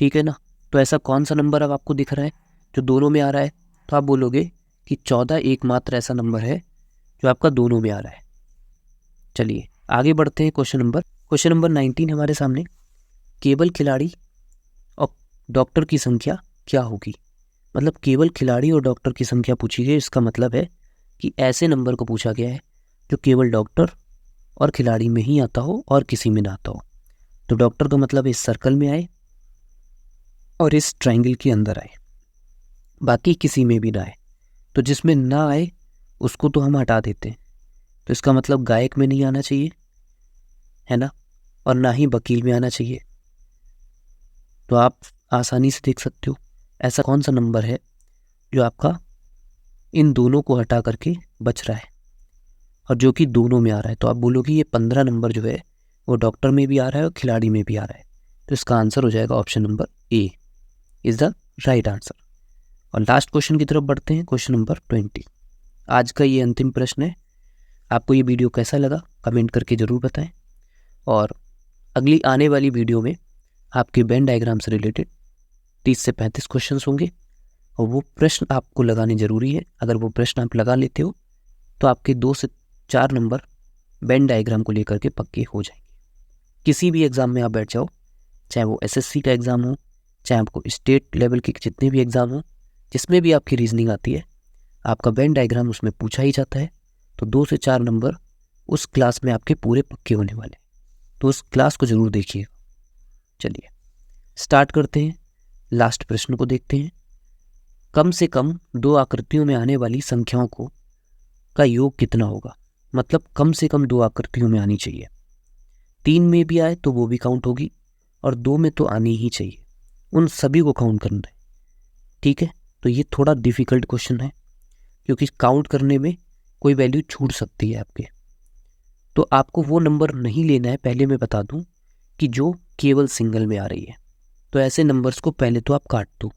ठीक है ना। तो ऐसा कौन सा नंबर अब आपको दिख रहा है जो दोनों में आ रहा है? तो आप बोलोगे कि 14 एकमात्र ऐसा नंबर है जो आपका दोनों में आ रहा है। चलिए आगे बढ़ते हैं। क्वेश्चन नंबर 19 हमारे सामने। केवल खिलाड़ी और डॉक्टर की संख्या क्या होगी? मतलब केवल खिलाड़ी और डॉक्टर की संख्या पूछी गई। इसका मतलब है कि ऐसे नंबर को पूछा गया है जो केवल डॉक्टर और खिलाड़ी में ही आता हो और किसी में ना आता हो। तो डॉक्टर का मतलब इस सर्कल में आए और इस ट्रायंगल के अंदर आए, बाकी किसी में भी ना आए। तो जिसमें ना आए उसको तो हम हटा देते हैं। तो इसका मतलब गायक में नहीं आना चाहिए, है ना, और ना ही वकील में आना चाहिए। तो आप आसानी से देख सकते हो ऐसा कौन सा नंबर है जो आपका इन दोनों को हटा करके बच रहा है और जो कि दोनों में आ रहा है। तो आप बोलोगे ये 15 नंबर जो है वो डॉक्टर में भी आ रहा है और खिलाड़ी में भी आ रहा है। तो इसका आंसर हो जाएगा option number A is the right answer. और लास्ट क्वेश्चन की तरफ बढ़ते हैं। क्वेश्चन नंबर 20 आज का ये अंतिम प्रश्न है। आपको ये वीडियो कैसा लगा कमेंट करके ज़रूर बताएं। और अगली आने वाली वीडियो में आपके वेन डायग्राम से रिलेटेड 30 से 35 क्वेश्चन होंगे और वो प्रश्न आपको लगाने ज़रूरी है। अगर वो प्रश्न आप लगा लेते हो तो आपके 2 से 4 नंबर वेन डायग्राम को लेकर के पक्के हो जाएंगे। किसी भी एग्ज़ाम में आप बैठ जाओ, चाहे वो एसएससी का एग्ज़ाम हो, चाहे आपको स्टेट लेवल के जितने भी एग्ज़ाम हो, जिसमें भी आपकी रीजनिंग आती है, आपका वेन डायग्राम उसमें पूछा ही जाता है। तो 2 से 4 नंबर उस क्लास में आपके पूरे पक्के होने वाले हैं। तो उस क्लास को ज़रूर देखिएगा। चलिए स्टार्ट करते हैं। लास्ट प्रश्न को देखते हैं। कम से कम 2 आकृतियों में आने वाली संख्याओं का योग कितना होगा? मतलब कम से कम 2 आकृतियों में आनी चाहिए। 3 में भी आए तो वो भी काउंट होगी और 2 में तो आनी ही चाहिए। उन सभी को काउंट करना है, ठीक है। तो ये थोड़ा डिफिकल्ट क्वेश्चन है क्योंकि काउंट करने में कोई वैल्यू छूट सकती है आपके। तो आपको वो नंबर नहीं लेना है, पहले मैं बता दूं, कि जो केवल सिंगल में आ रही है। तो ऐसे नंबर्स को पहले तो आप काट दो,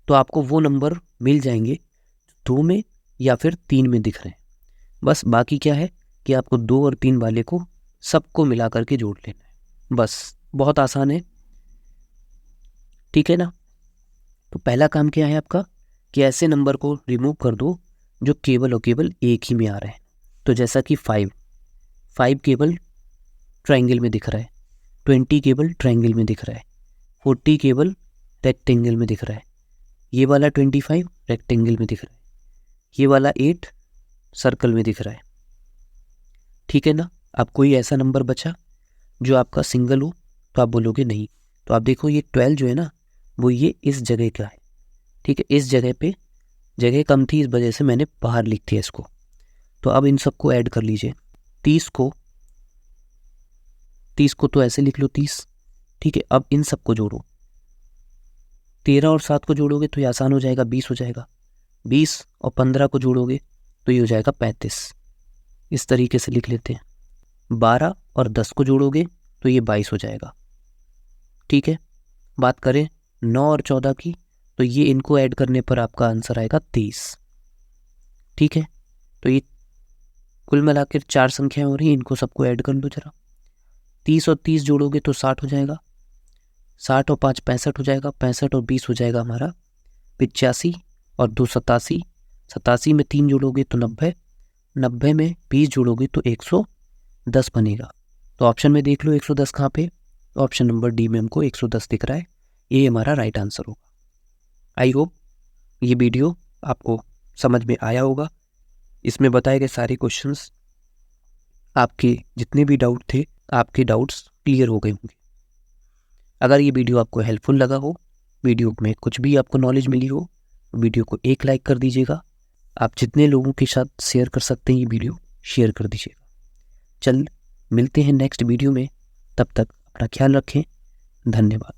तो आपको वो नंबर मिल जाएंगे 2 में या फिर 3 में दिख रहे हैं। बस बाकी क्या है कि आपको 2 और 3 वाले को सबको मिला करके जोड़ लेना है। बस बहुत आसान है, ठीक है ना। तो पहला काम क्या है आपका कि ऐसे नंबर को रिमूव कर दो जो केवल और केवल एक ही में आ रहे हैं। तो जैसा कि 5 केवल ट्रायंगल में दिख रहा है, 20 केवल ट्रायंगल में दिख रहा है, 40 केवल रेक्टेंगल में दिख रहा है, ये वाला 25 रेक्टेंगल में दिख रहा है, ये वाला 8 सर्कल में दिख रहा है, ठीक है ना। अब कोई ऐसा नंबर बचा जो आपका सिंगल हो तो आप बोलोगे नहीं। तो आप देखो ये 12 जो है ना वो ये इस जगह का है, ठीक है। इस जगह पे जगह कम थी, इस वजह से मैंने बाहर लिख दिया इसको। तो अब इन सबको ऐड कर लीजिए। 30 को तो ऐसे लिख लो 30, ठीक है। अब इन सबको जोड़ो, 13 और 7 को जोड़ोगे तो ये आसान हो जाएगा, 20 हो जाएगा। 20 और 15 को जोड़ोगे तो ये हो जाएगा 35। इस तरीके से लिख लेते हैं। 12 और 10 को जोड़ोगे तो ये 22 हो जाएगा, ठीक है। बात करें 9 और 14 की तो ये इनको ऐड करने पर आपका आंसर आएगा 23, ठीक है। तो ये कुल मिलाकर 4 संख्याएं हो रही हैं, इनको सबको ऐड कर लो जरा। 30 और 30 जोड़ोगे तो 60 हो जाएगा, 60 और 5 65 हो जाएगा, 65 और 20 हो जाएगा हमारा 85 और 2 87, 87 में 3 जोड़ोगे तो 90, 90 में 20 जोड़ोगे तो 110 बनेगा। तो ऑप्शन में देख लो 110 कहाँ पे, ऑप्शन नंबर डी में हमको 110 दिख रहा है। ये हमारा राइट आंसर होगा। आई होप ये वीडियो आपको समझ में आया होगा। इसमें बताए गए सारे क्वेश्चंस, आपके जितने भी डाउट थे, आपके डाउट्स क्लियर हो गए होंगे। अगर ये वीडियो आपको हेल्पफुल लगा हो, वीडियो में कुछ भी आपको नॉलेज मिली हो, वीडियो को एक लाइक कर दीजिएगा। आप जितने लोगों के साथ शेयर कर सकते हैं ये वीडियो शेयर कर दीजिएगा। मिलते हैं नेक्स्ट वीडियो में, तब तक अपना ख्याल रखें। धन्यवाद।